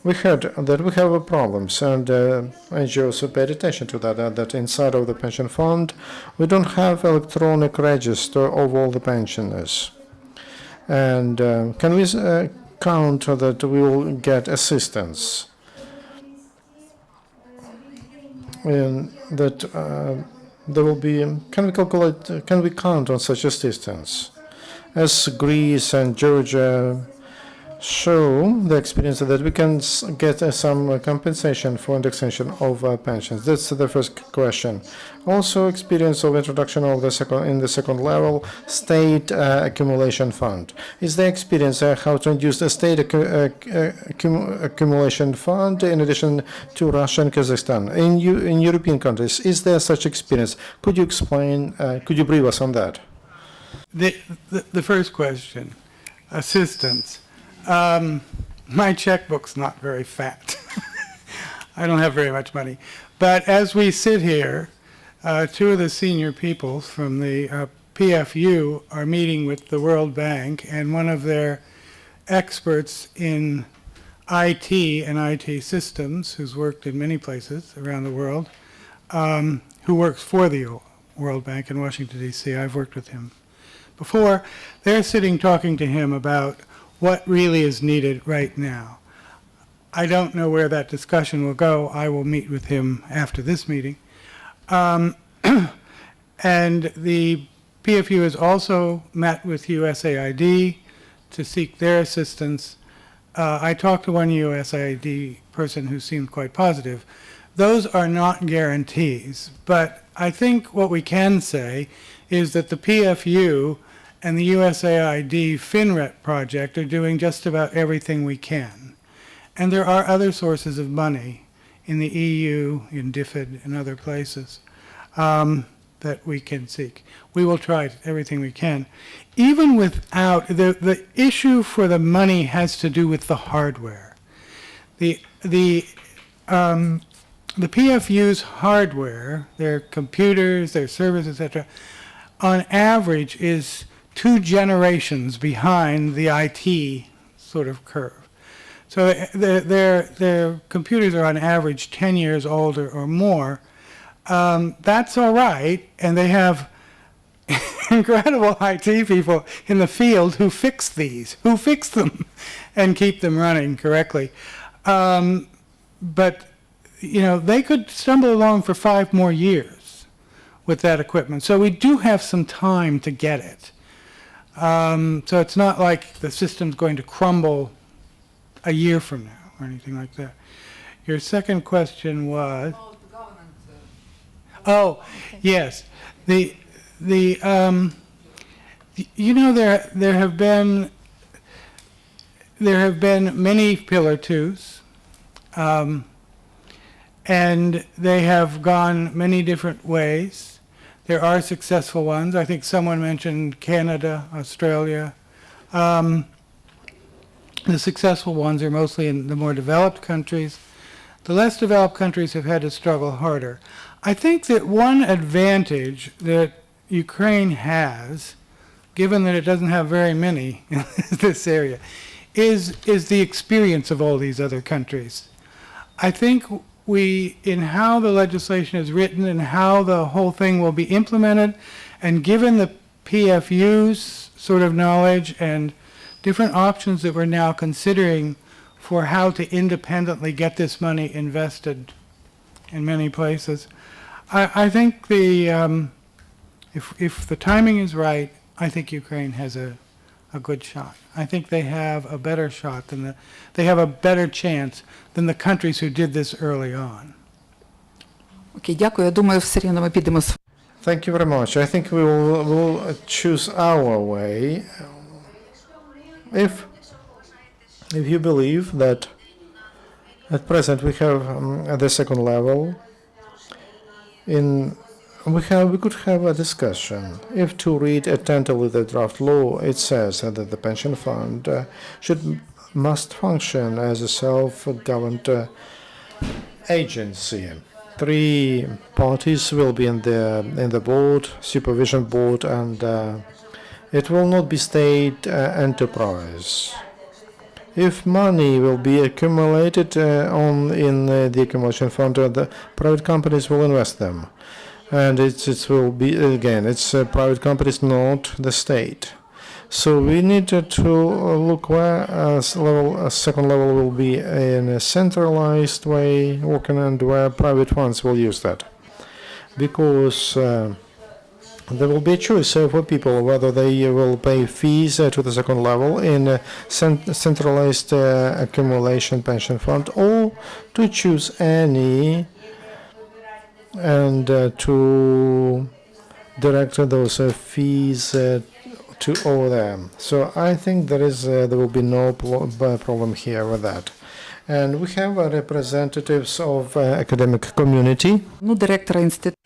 We heard that we have problems, and NGOs paid attention to that, that inside of the pension fund we don't have electronic register of all the pensioners. And can we count that we will get assistance? And that there will be, can we count on such assistance? As Greece and Georgia show the experience that we can get some compensation for indexation of pensions. That's the first question. Also, experience of introduction of the second level state accumulation fund. Is there experience how to introduce a state accumulation fund in addition to Russia and Kazakhstan in European countries? Is there such experience? Could you explain? Could you brief us on that? The first question, assistance. My checkbook's not very fat. I don't have very much money. But as we sit here, 2 of the senior people from the PFU are meeting with the World Bank, and one of their experts in IT and IT systems, who's worked in many places around the world, who works for the World Bank in Washington, D.C. I've worked with him before. They're sitting talking to him about what really is needed right now. I don't know where that discussion will go. I will meet with him after this meeting. And the PFU has also met with USAID to seek their assistance. I talked to one USAID person who seemed quite positive. Those are not guarantees, but I think what we can say is that the PFU and the USAID FINREP project are doing just about everything we can. And there are other sources of money in the EU, in DFID, and other places that we can seek. We will try everything we can. Even without, the issue for the money has to do with the hardware. The PFU's hardware, their computers, their servers, etc., on average is 2 generations behind the IT sort of curve. So their computers are on average 10 years older or more. That's all right, and they have incredible IT people in the field who fix them and keep them running correctly. But you know, they could stumble along for 5 more years with that equipment. So we do have some time to get it. So it's not like the system's going to crumble a year from now or anything like that. Your second question was? Oh, yes. You know, there have been many Pillar 2s. And they have gone many different ways. There are successful ones. I think someone mentioned Canada, Australia. The successful ones are mostly in the more developed countries. The less developed countries have had to struggle harder. I think that one advantage that Ukraine has, given that it doesn't have very many in this area, is the experience of all these other countries. I think in how the legislation is written and how the whole thing will be implemented, and given the PFU's sort of knowledge and different options that we're now considering for how to independently get this money invested in many places, I think if the timing is right, I think Ukraine has a good shot. I think they have a better shot they have a better chance than the countries who did this early on. Окей, дякую. Я думаю, все рівно ми підемо. Thank you very much. I think we will choose our way. If you believe that at present we have at the second level, we could have a discussion. If to read attentively the draft law, it says that the pension fund must function as a self-governed agency. 3 parties will be in the board, supervision board, and it will not be state enterprise. If money will be accumulated in the accumulation fund, the private companies will invest them. And it will be, again, it's private companies, not the state. So we need to look where a second level will be in a centralized way working and where private funds will use that. Because there will be a choice for people whether they will pay fees to the second level in a centralized accumulation pension fund, or to choose any and to direct those fees to all them. So I think there will be no problem here with that. And we have representatives of academic community. Ну, директора інституту.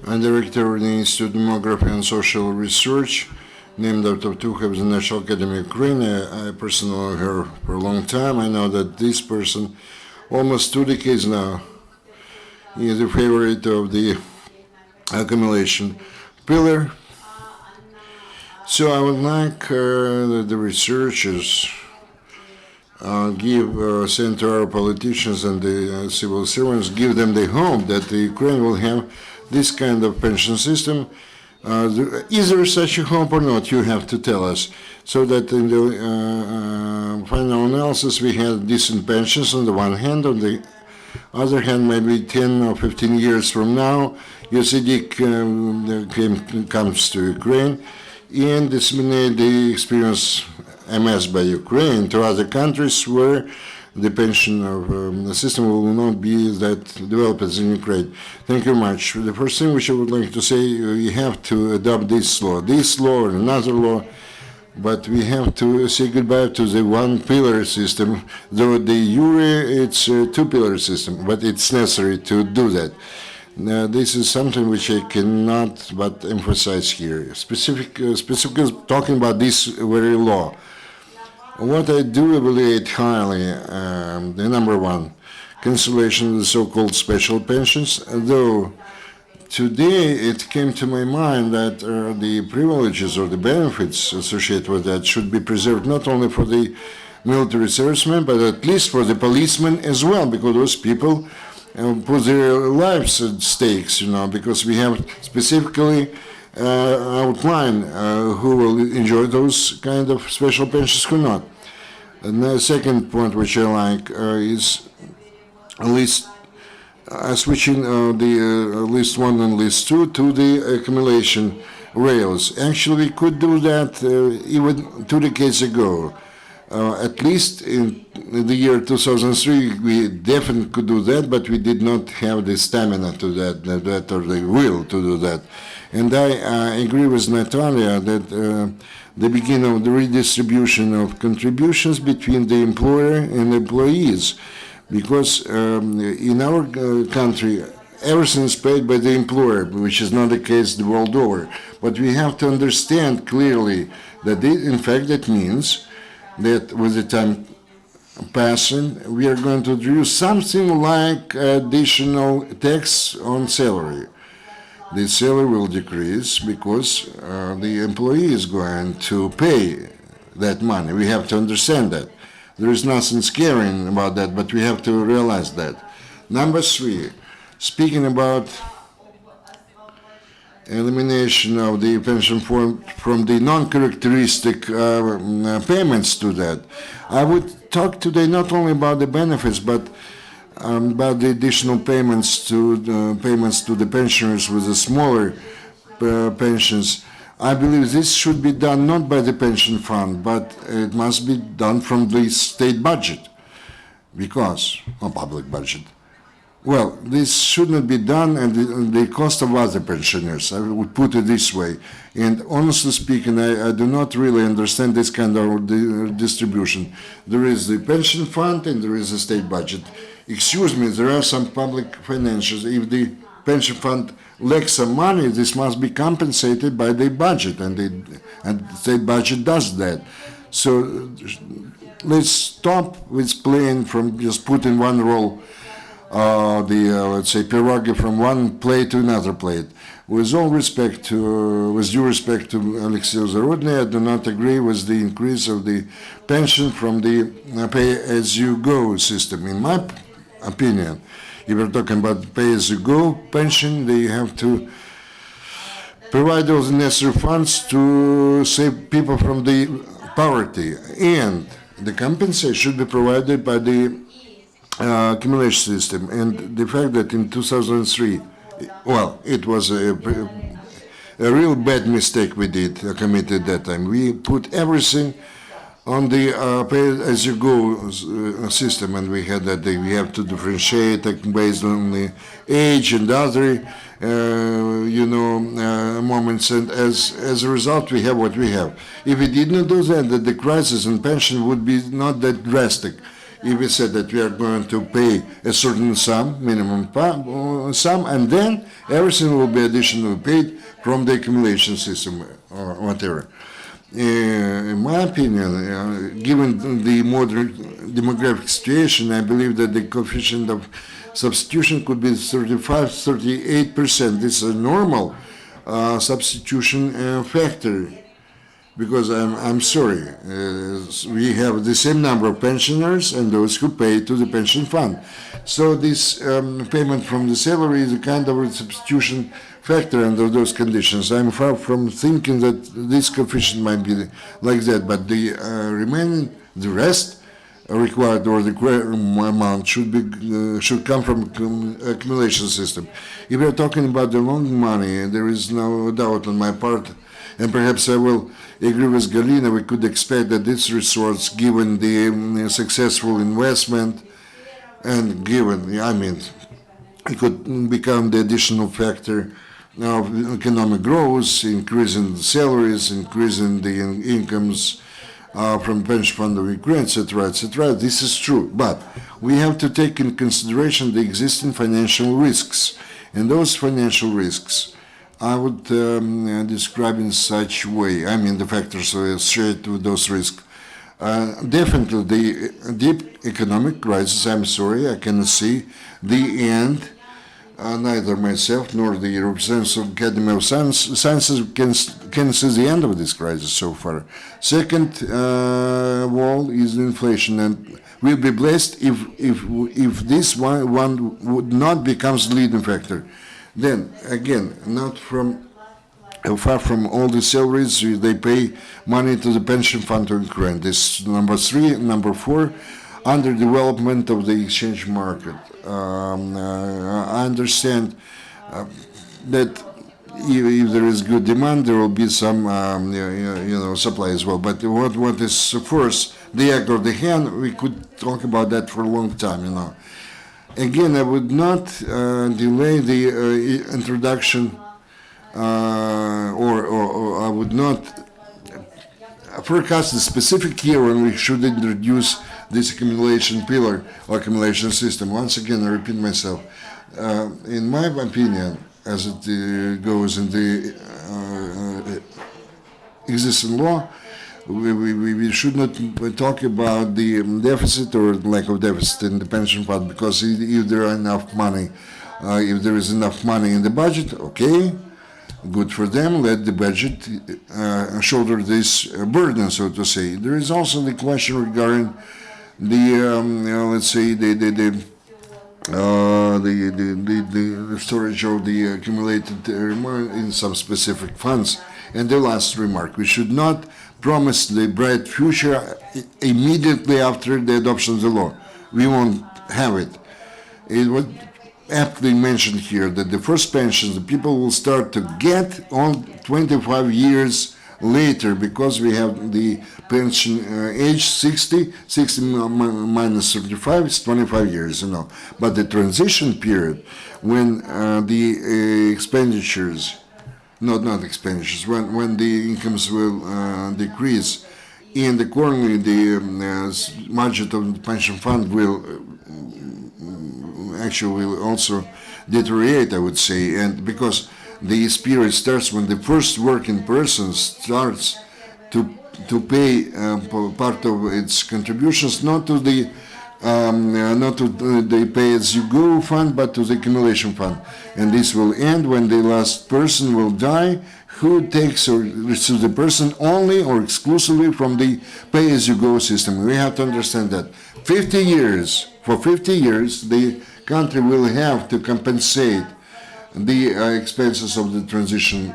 I'm director of the Institute of Demography and Social Research, named after Matyuh of the National Academy of Ukraine. I personally know her for a long time. I know that this person, almost 2 decades now, is the favorite of the accumulation pillar. So I would like the researchers send to our politicians and the civil servants, give them the hope that the Ukraine will have this kind of pension system. Is there such a hope or not? You have to tell us. So that in the final analysis we have decent pensions on the one hand, on the other hand, maybe 10 or 15 years from now, USAID comes to Ukraine and disseminate the experience amassed by Ukraine to other countries where the pension the system will not be that developed as in Ukraine. Thank you much. The first thing which I would like to say, you have to adopt this law or another law, but we have to say goodbye to the one-pillar system, though the URI, it's a two-pillar system, but it's necessary to do that. Now, this is something which I cannot but emphasize here, specifically talking about this very law. What I do evaluate highly, the number one, cancellation of the so-called special pensions, though today it came to my mind that the privileges or the benefits associated with that should be preserved not only for the military servicemen, but at least for the policemen as well, because those people put their lives at stakes, because we have specifically outlined who will enjoy those kind of special pensions, who not. And the second point which I like is at least switching the list 1 and list 2 to the accumulation rails. Actually, we could do that even 2 decades ago. At least in the year 2003, we definitely could do that, but we did not have the stamina to that or the will to do that. And I agree with Natalia that the beginning of the redistribution of contributions between the employer and employees, because in our country, everything is paid by the employer, which is not the case the world over. But we have to understand clearly that in fact that means that with the time passing, we are going to introduce something like additional tax on salary. The salary will decrease because the employee is going to pay that money. We have to understand that. There is nothing scary about that, but we have to realize that. Number 3, speaking about elimination of the pension from the non-characteristic payments to that. I would talk today not only about the benefits, but about the additional payments to the pensioners with the smaller pensions. I believe this should be done not by the pension fund, but it must be done from the state budget, or public budget. Well, this should not be done at the cost of other pensioners. I would put it this way. And honestly speaking, I do not really understand this kind of distribution. There is the pension fund and there is the state budget. Excuse me, there are some public financials. If the pension fund lacks some money, this must be compensated by the budget, and the state budget does that. So let's stop with playing from just putting one role, let's say, prerogative from one plate to another plate. With due respect to Oleksiy Zarudnyi, I do not agree with the increase of the pension from the pay-as-you-go system. In my opinion, if we're talking about pay-as-you-go pension, they have to provide all the necessary funds to save people from the poverty, and the compensation should be provided by the accumulation system. And the fact that in 2003, well, it was a real bad mistake we committed that time. We put everything on the pay-as-you-go system, and we had that we have to differentiate based on the age and other, moments, and as a result, we have what we have. If we did not do that, the crisis in pension would be not that drastic. If we said that we are going to pay a certain sum, minimum sum, and then everything will be additionally paid from the accumulation system or whatever. In my opinion, given the modern demographic situation, I believe that the coefficient of substitution could be 35–38%. This is a normal substitution factor. Because I'm sorry, we have the same number of pensioners and those who pay to the pension fund. So this payment from the salary is a kind of a substitution factor under those conditions. I'm far from thinking that this coefficient might be like that, but the rest required, or the amount should come from accumulation system. If we're talking about the long money, there is no doubt on my part, and perhaps I will agree with Galyna, we could expect that this resource, given the successful investment, and given, it could become the additional factor of economic growth, increasing the salaries, increasing the incomes from pension fund of Ukraine, etc., etc. This is true, but we have to take in consideration the existing financial risks, and those financial risks I would describe in such way. I mean, the factors associated with those risks. Definitely, the deep economic crisis. I'm sorry, I cannot see the end. Neither myself nor the representatives of Academy of Sciences can see the end of this crisis so far. Second wall is inflation, and we'll be blessed if this one would not become the leading factor. Then again, not from far from all the salaries they pay money to the pension fund of Ukraine. This number 3, number 4, underdevelopment of the exchange market. I understand that if there is good demand, there will be some supply as well. But what is first, the egg or the hen? We could talk about that for a long time. Again, I would not delay the introduction, or I would not forecast a specific year when we should introduce this accumulation pillar or accumulation system. Once again, I repeat myself. In my opinion, as it goes in the existing law, we should not talk about the deficit or lack of deficit in the pension fund, because if there are enough money, if there is enough money in the budget, okay, good for them, let the budget shoulder this burden, so to say. There is also the question regarding the, let's say, the storage of the accumulated in some specific funds. And the last remark, we should not promise the bright future immediately after the adoption of the law. We won't have it. It was aptly mentioned here that the first pensions the people will start to get on 25 years later, because we have the pension age 60 minus 35 is 25 years, But the transition period, when the expenditures, not expenditures, when the incomes will decrease, and accordingly the budget of the pension fund will also deteriorate, I would say, and because this period starts when the first working person starts to pay part of its contributions, not to the pay-as-you-go fund, but to the accumulation fund. And this will end when the last person will die, who takes or receives the person only or exclusively from the pay-as-you-go system. We have to understand that for 50 years, the country will have to compensate the expenses of the transition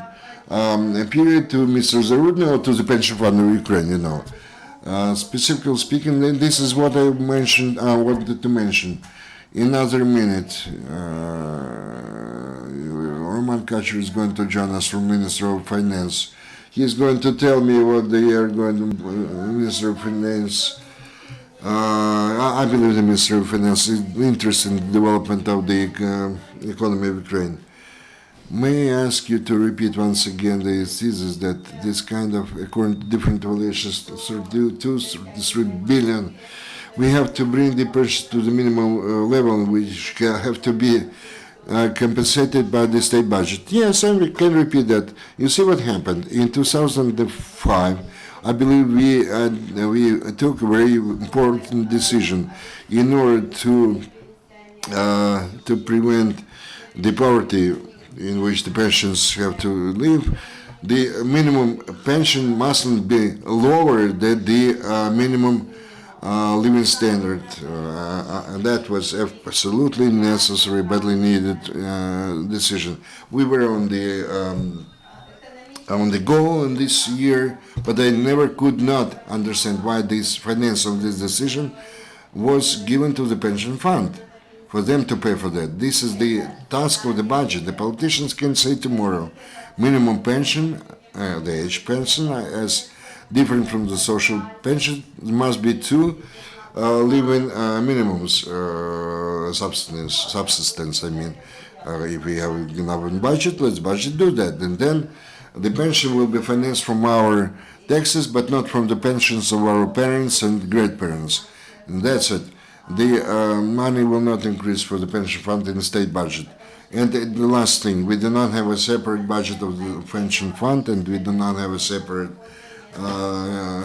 period to Mr. Zarudnyi or to the pension fund of Ukraine, Specifically speaking, this is what I mentioned, wanted to mention. Another minute, Roman Kacher is going to join us from Minister of Finance. He's going to tell me what they are going to, Minister of Finance. I believe the Minister of Finance is interested in the development of the economy of Ukraine. May I ask you to repeat once again the thesis that this kind of, according to different evaluations, 32 to 33 billion, we have to bring the purchase to the minimum level, which have to be compensated by the state budget. Yes, I can repeat that. You see what happened in 2005. I believe we took a very important decision in order to prevent the poverty in which the pensions have to live. The minimum pension mustn't be lower than the minimum living standard. That was absolutely necessary, badly needed decision. We were on the goal in this year, but I never could not understand why this finance of this decision was given to the pension fund, for them to pay for that. This is the task of the budget. The politicians can say tomorrow, minimum pension, the age pension, as different from the social pension, must be two living minimums, subsistence, If we have enough budget, let's budget do that. And then the pension will be financed from our taxes, but not from the pensions of our parents and great-parents. And that's it. The money will not increase for the pension fund in the state budget. And the last thing, we do not have a separate budget of the pension fund, and we do not have a separate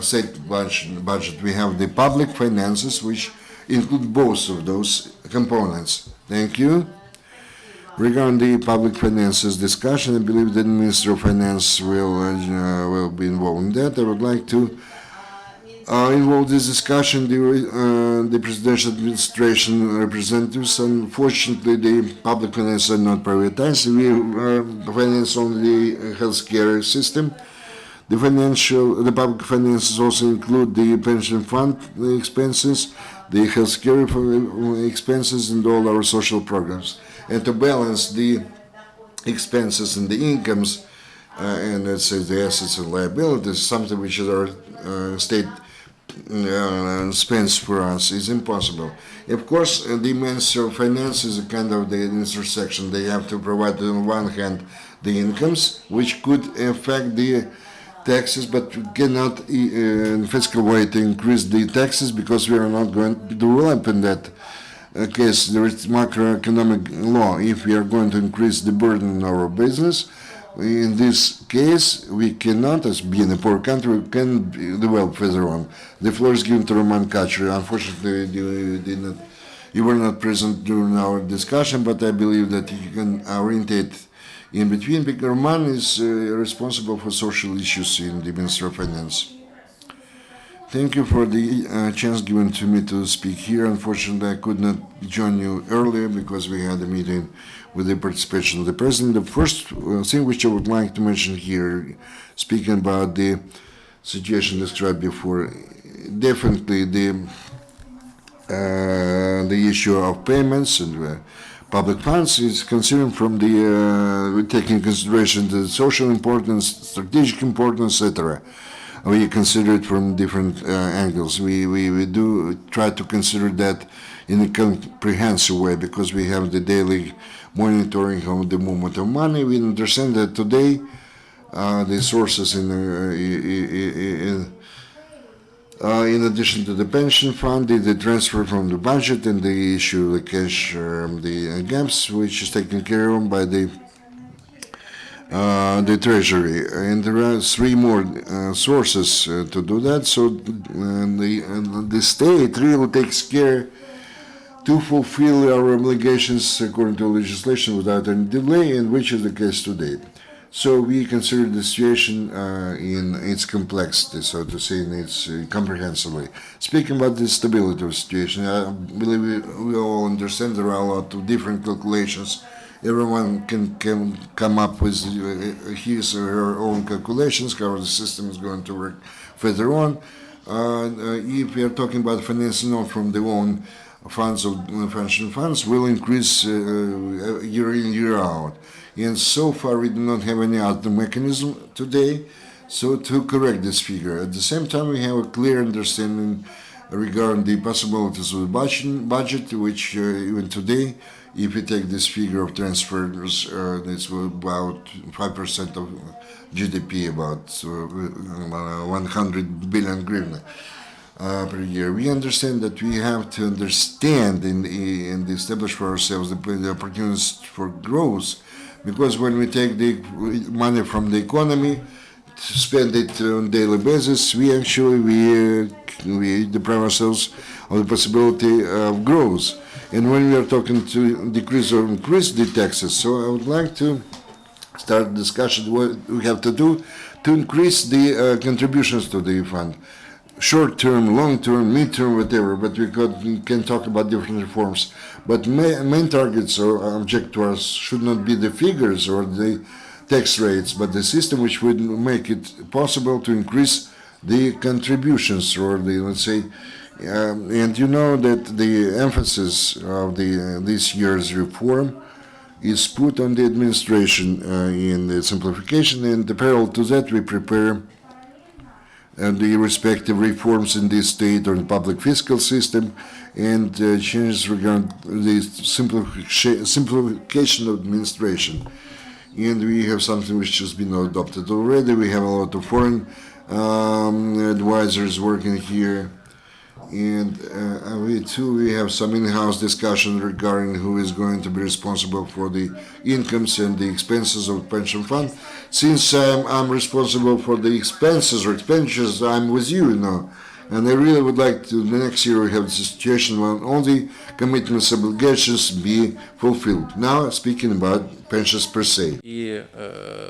state budget. We have the public finances, which include both of those components. Thank you. Regarding the public finances discussion, I believe that the Minister of Finance will be involved in that. I would like to involve this discussion the presidential administration representatives. Unfortunately, the public finances are not privatized. We finance only the healthcare system. The public finances also include the pension fund expenses, the healthcare expenses, and all our social programs. And to balance the expenses and the incomes, and let's say the assets and liabilities, something which is our state spends for us, is impossible. Of course, the Minister of Finance is a kind of the intersection. They have to provide, on one hand, the incomes, which could affect the taxes, but we cannot, in fiscal way, to increase the taxes because we are not going to develop in that case. There is macroeconomic law. If we are going to increase the burden on our business, in this case, we cannot, as being a poor country, we can develop further on. The floor is given to Roman Kachur. Unfortunately, you were not present during our discussion, but I believe that you can orientate in between, because Roman is responsible for social issues in the Ministry of Finance. Thank you for the chance given to me to speak here. Unfortunately, I could not join you earlier because we had a meeting with the participation of the President. The first thing which I would like to mention here, speaking about the situation described before, definitely the issue of payments and public funds is considered from the taking into consideration the social importance, strategic importance, etc. We consider it from different angles. We do try to consider that in a comprehensive way because we have the daily monitoring of the movement of money. We understand that today the sources in addition to the pension fund, the transfer from the budget and the issue of the cash, the gaps, which is taken care of by the Treasury. And there are three more sources to do that. So the state really takes care to fulfill our obligations according to legislation without any delay, and which is the case today. So we consider the situation in its complexity, so to say, in its comprehensively. Speaking about the stability of the situation, I believe we all understand there are a lot of different calculations. Everyone can come up with his or her own calculations, how the system is going to work further on. If we are talking about financing not from the own funds of pension funds, will increase year in, year out. And so far, we do not have any other mechanism today so to correct this figure. At the same time, we have a clear understanding regarding the possibilities of the budget, which even today, if we take this figure of transfers, it's about 5% of GDP, about 100 billion hryvnia per year. We understand that we have to understand and establish for ourselves the opportunities for growth, because when we take the money from the economy to spend it on a daily basis, we actually we deprive ourselves of the possibility of growth. And when we are talking to decrease or increase the taxes, so I would like to start a discussion what we have to do to increase the contributions to the fund. Short-term, long-term, mid-term, whatever, but we can talk about different reforms. But main targets or object to us should not be the figures or the tax rates, but the system which would make it possible to increase the contributions or the, let's say, and you know that the emphasis of this year's reform is put on the administration in the simplification, and parallel to that we prepare and the respective reforms in this state or the public fiscal system, and changes regarding the simplification of administration. And we have something which has been adopted already. We have a lot of foreign advisors working here. And we have some in-house discussion regarding who is going to be responsible for the incomes and the expenses of the pension fund. Since I'm responsible for the expenses or expenditures, I'm with you, And I really would like to, the next year we have the situation when all the commitments, obligations be fulfilled. Now, speaking about pensions per se. І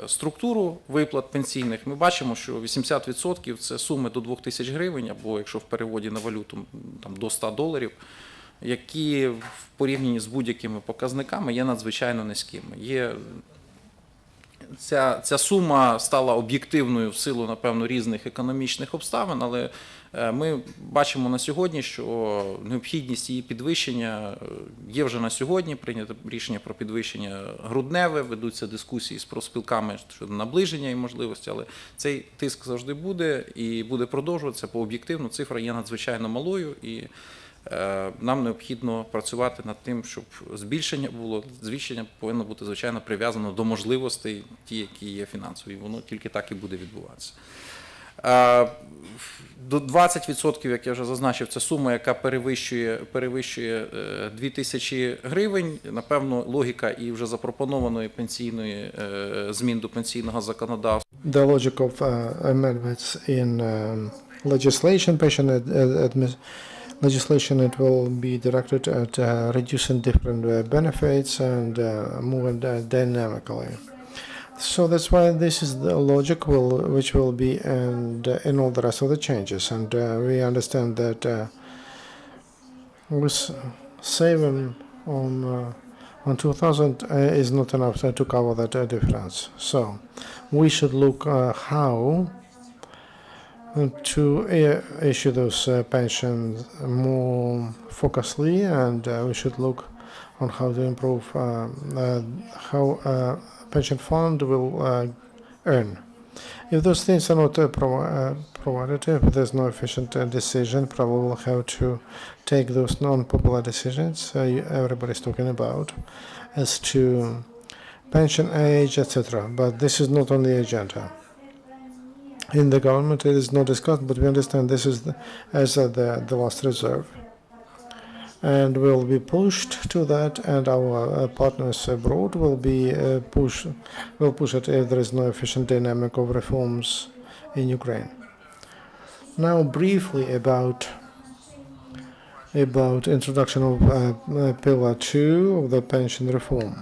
структуру виплат пенсійних ми бачимо, що 80% – це суми до 2000 гривень, або якщо в переводі на валюту там, до $100, які в порівнянні з будь-якими показниками є надзвичайно низькими. Ця сума стала об'єктивною в силу, напевно, різних економічних обставин, але ми бачимо на сьогодні, що необхідність її підвищення є вже на сьогодні, прийнято рішення про підвищення грудневе, ведуться дискусії з профспілками щодо наближення і можливості, але цей тиск завжди буде і буде продовжуватися, бо об'єктивно цифра є надзвичайно малою і нам необхідно працювати над тим, щоб збільшення повинно бути, звичайно, прив'язано до можливостей, ті, які є фінансові, воно тільки так і буде відбуватися. До 20%, як я вже зазначив, це сума, яка перевищує 2000 гривень. Напевно, логіка і вже запропонованої змін до пенсійного законодавства. The logic of amendments in legislation, legislation, it will be directed at reducing different benefits and moving dynamically. So that's why this is the logic which will be in all the rest of the changes. And we understand that with saving on 2000 is not enough to cover that difference. So we should look how to issue those pensions more focusedly, and we should look on how to improve how pension fund will earn. If those things are not provided, if there's no efficient decision, probably we'll have to take those non-popular decisions everybody's talking about as to pension age, etc. But this is not on the agenda. In the government, it is not discussed, but we understand this is the last reserve. And will be pushed to that, and our partners abroad will push it if there is no efficient dynamic of reforms in Ukraine. Now, briefly about introduction of Pillar 2 of the pension reform.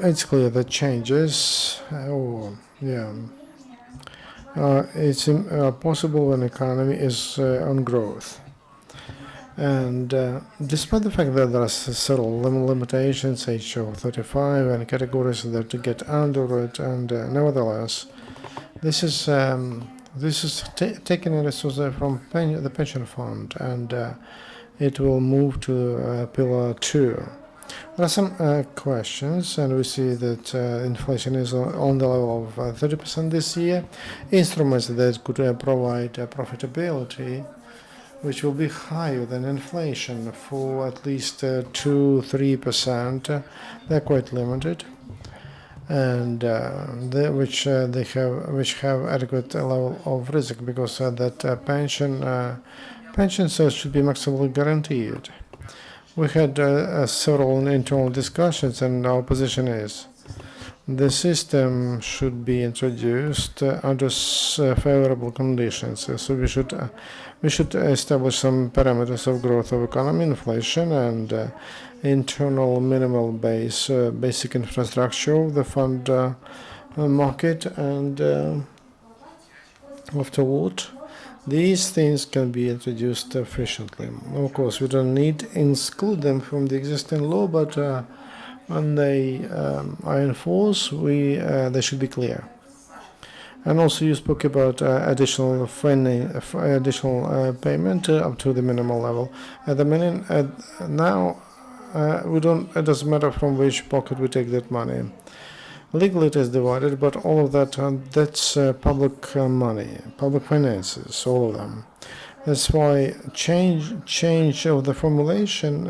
It's clear that changes, it's possible when economy is on growth. And despite the fact that there are several limitations, age of 35 and categories that get under it, and nevertheless, this is taken a resource from the pension fund, and it will move to Pillar 2. There are some questions, and we see that inflation is on the level of 30% this year. Instruments that could provide profitability, which will be higher than inflation for at least 2-3%. They're quite limited, and which have adequate level of risk, because that pensions should be maximally guaranteed. We had several internal discussions, and our position is the system should be introduced under favorable conditions. So we should establish some parameters of growth of economy, inflation, and internal minimal basic infrastructure of the fund market, and afterward, these things can be introduced efficiently. Of course, we don't need to exclude them from the existing law, but when they are enforced, they should be clear. And also, you spoke about additional payment up to the minimal level. At the minute, now, it doesn't matter from which pocket we take that money. Legally it is divided, but all of that, that's public money, public finances, all of them. That's why change of the formulation,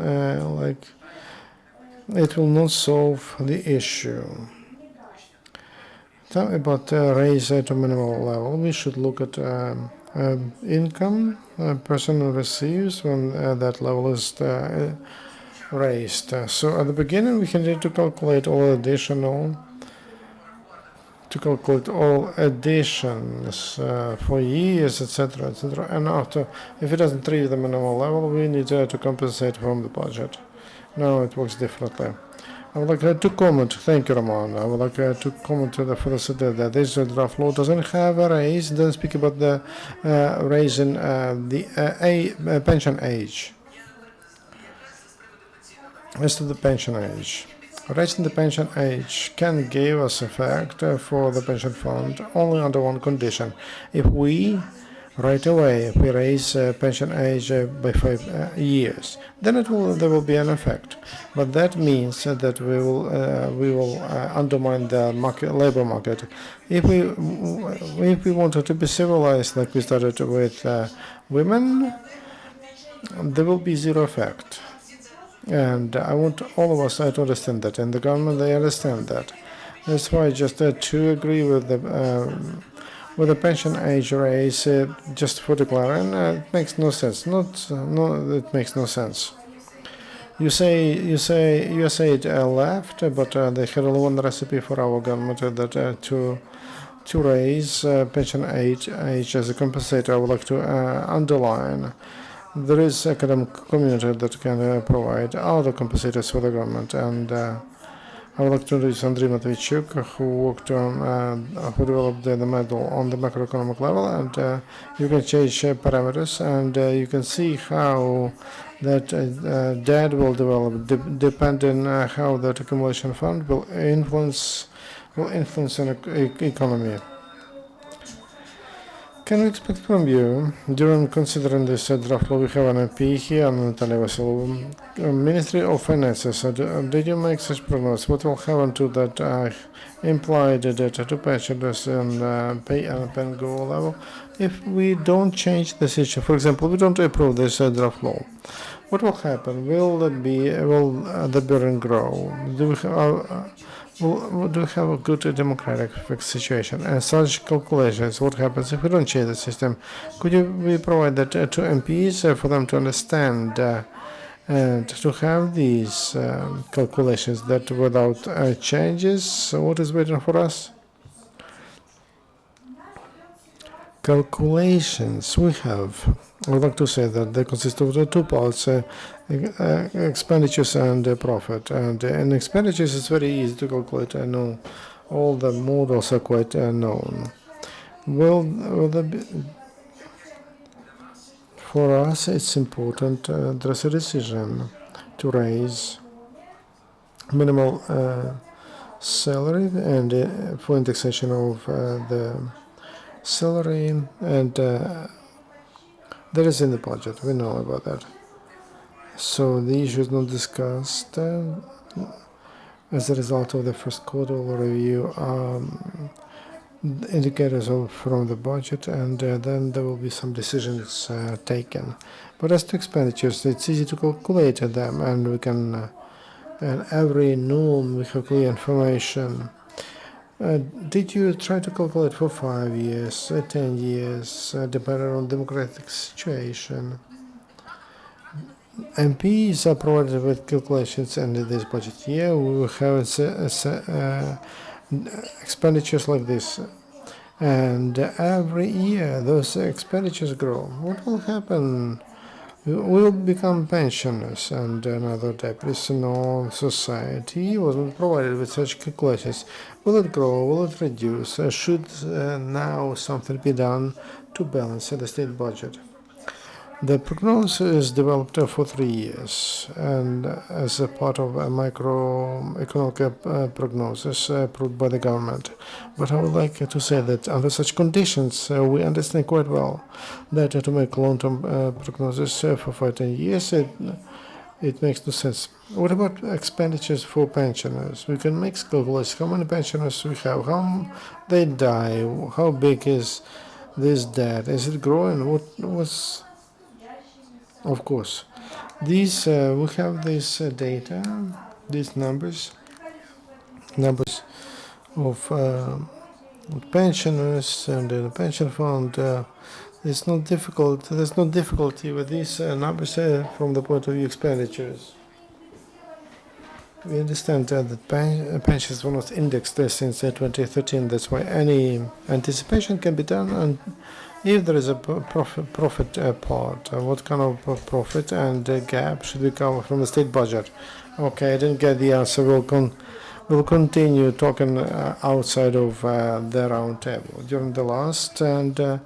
like, it will not solve the issue. Talk about raise to minimal level. We should look at income a person receives when that level is raised. So at the beginning, we can need to calculate all additional, to calculate all additions for years, etc., etc. And after, if it doesn't reach the minimal level, we need to compensate from the budget. Now it works differently. I would like to comment, thank you, Roman. I would like to comment to the further that this draft law doesn't have a raise, doesn't speak about the raise in the pension age. As to the pension age, raising the pension age can give us effect for the pension fund only under one condition. If we right away, if we raise pension age by 5 years, then there will be an effect. But that means that we will undermine the labor market. If we wanted to be civilized, like we started with women, there will be zero effect. And I want all of us to understand that, and the government, they understand that. That's why just to agree with the pension age raise just for declaring, it makes no sense. It makes no sense. You say USAID left, but they had only one recipe for our government that to raise pension age as a compensator. I would like to underline. There is academic community that can provide other compensators for the government, and I would like to introduce Andriy Matviychyuk, who worked on, who developed the model on the macroeconomic level, and you can change parameters, and you can see how that debt will develop, depending on how that accumulation fund will influence an economy. Can we expect from you, during considering this draft law, we have an MP here, Natalia Veselova, Ministry of Finances. Did you make such prognosis? What will happen to that implied debt to pensioners and pay and Panchenko level if we don't change the situation? For example, we don't approve this draft law. What will happen? Will the burden grow? Do we have a good democratic situation? And such calculations, what happens if we don't change the system? Could we provide that to MPs for them to understand and to have these calculations that without changes, what is waiting for us? Calculations we have. I would like to say that they consist of the two parts, expenditures and profit. And in expenditures, it's very easy to calculate. I know all the models are quite known. Will there be, for us, it's important. There's a decision to raise minimal salary and for indexation of the salary, and that is in the budget. We know about that. So the issue is not discussed as a result of the first quarterly review indicators from the budget, and then there will be some decisions taken. But as to expenditures, it's easy to calculate them, and we can, and every norm we have clear information. Did you try to calculate for 5 years, 10 years, depending on democratic situation? MPs are provided with calculations, and in this budget year we will have expenditures like this. And every year those expenditures grow. What will happen? We will become pensioners, and another debris in our society wasn't provided with such calculations. Will it grow? Will it reduce? Should now something be done to balance the state budget? The prognosis is developed for 3 years, and as a part of a microeconomic prognosis approved by the government. But I would like to say that under such conditions, we understand quite well that to make long-term prognosis for 5-10 years, It makes no sense. What about expenditures for pensioners? We can make calculations. How many pensioners we have? How they die? How big is this debt? Is it growing? What was? Of course, these we have this data, these numbers of pensioners and the pension fund. It's not difficult. There's no difficulty with these numbers from the point of view expenditures. We understand that pensions were not indexed since 2013. That's why any anticipation can be done. And if there is a profit part, what kind of profit and gap should we come from the state budget? Okay, I didn't get the answer. We'll continue talking outside of the round table. During the last and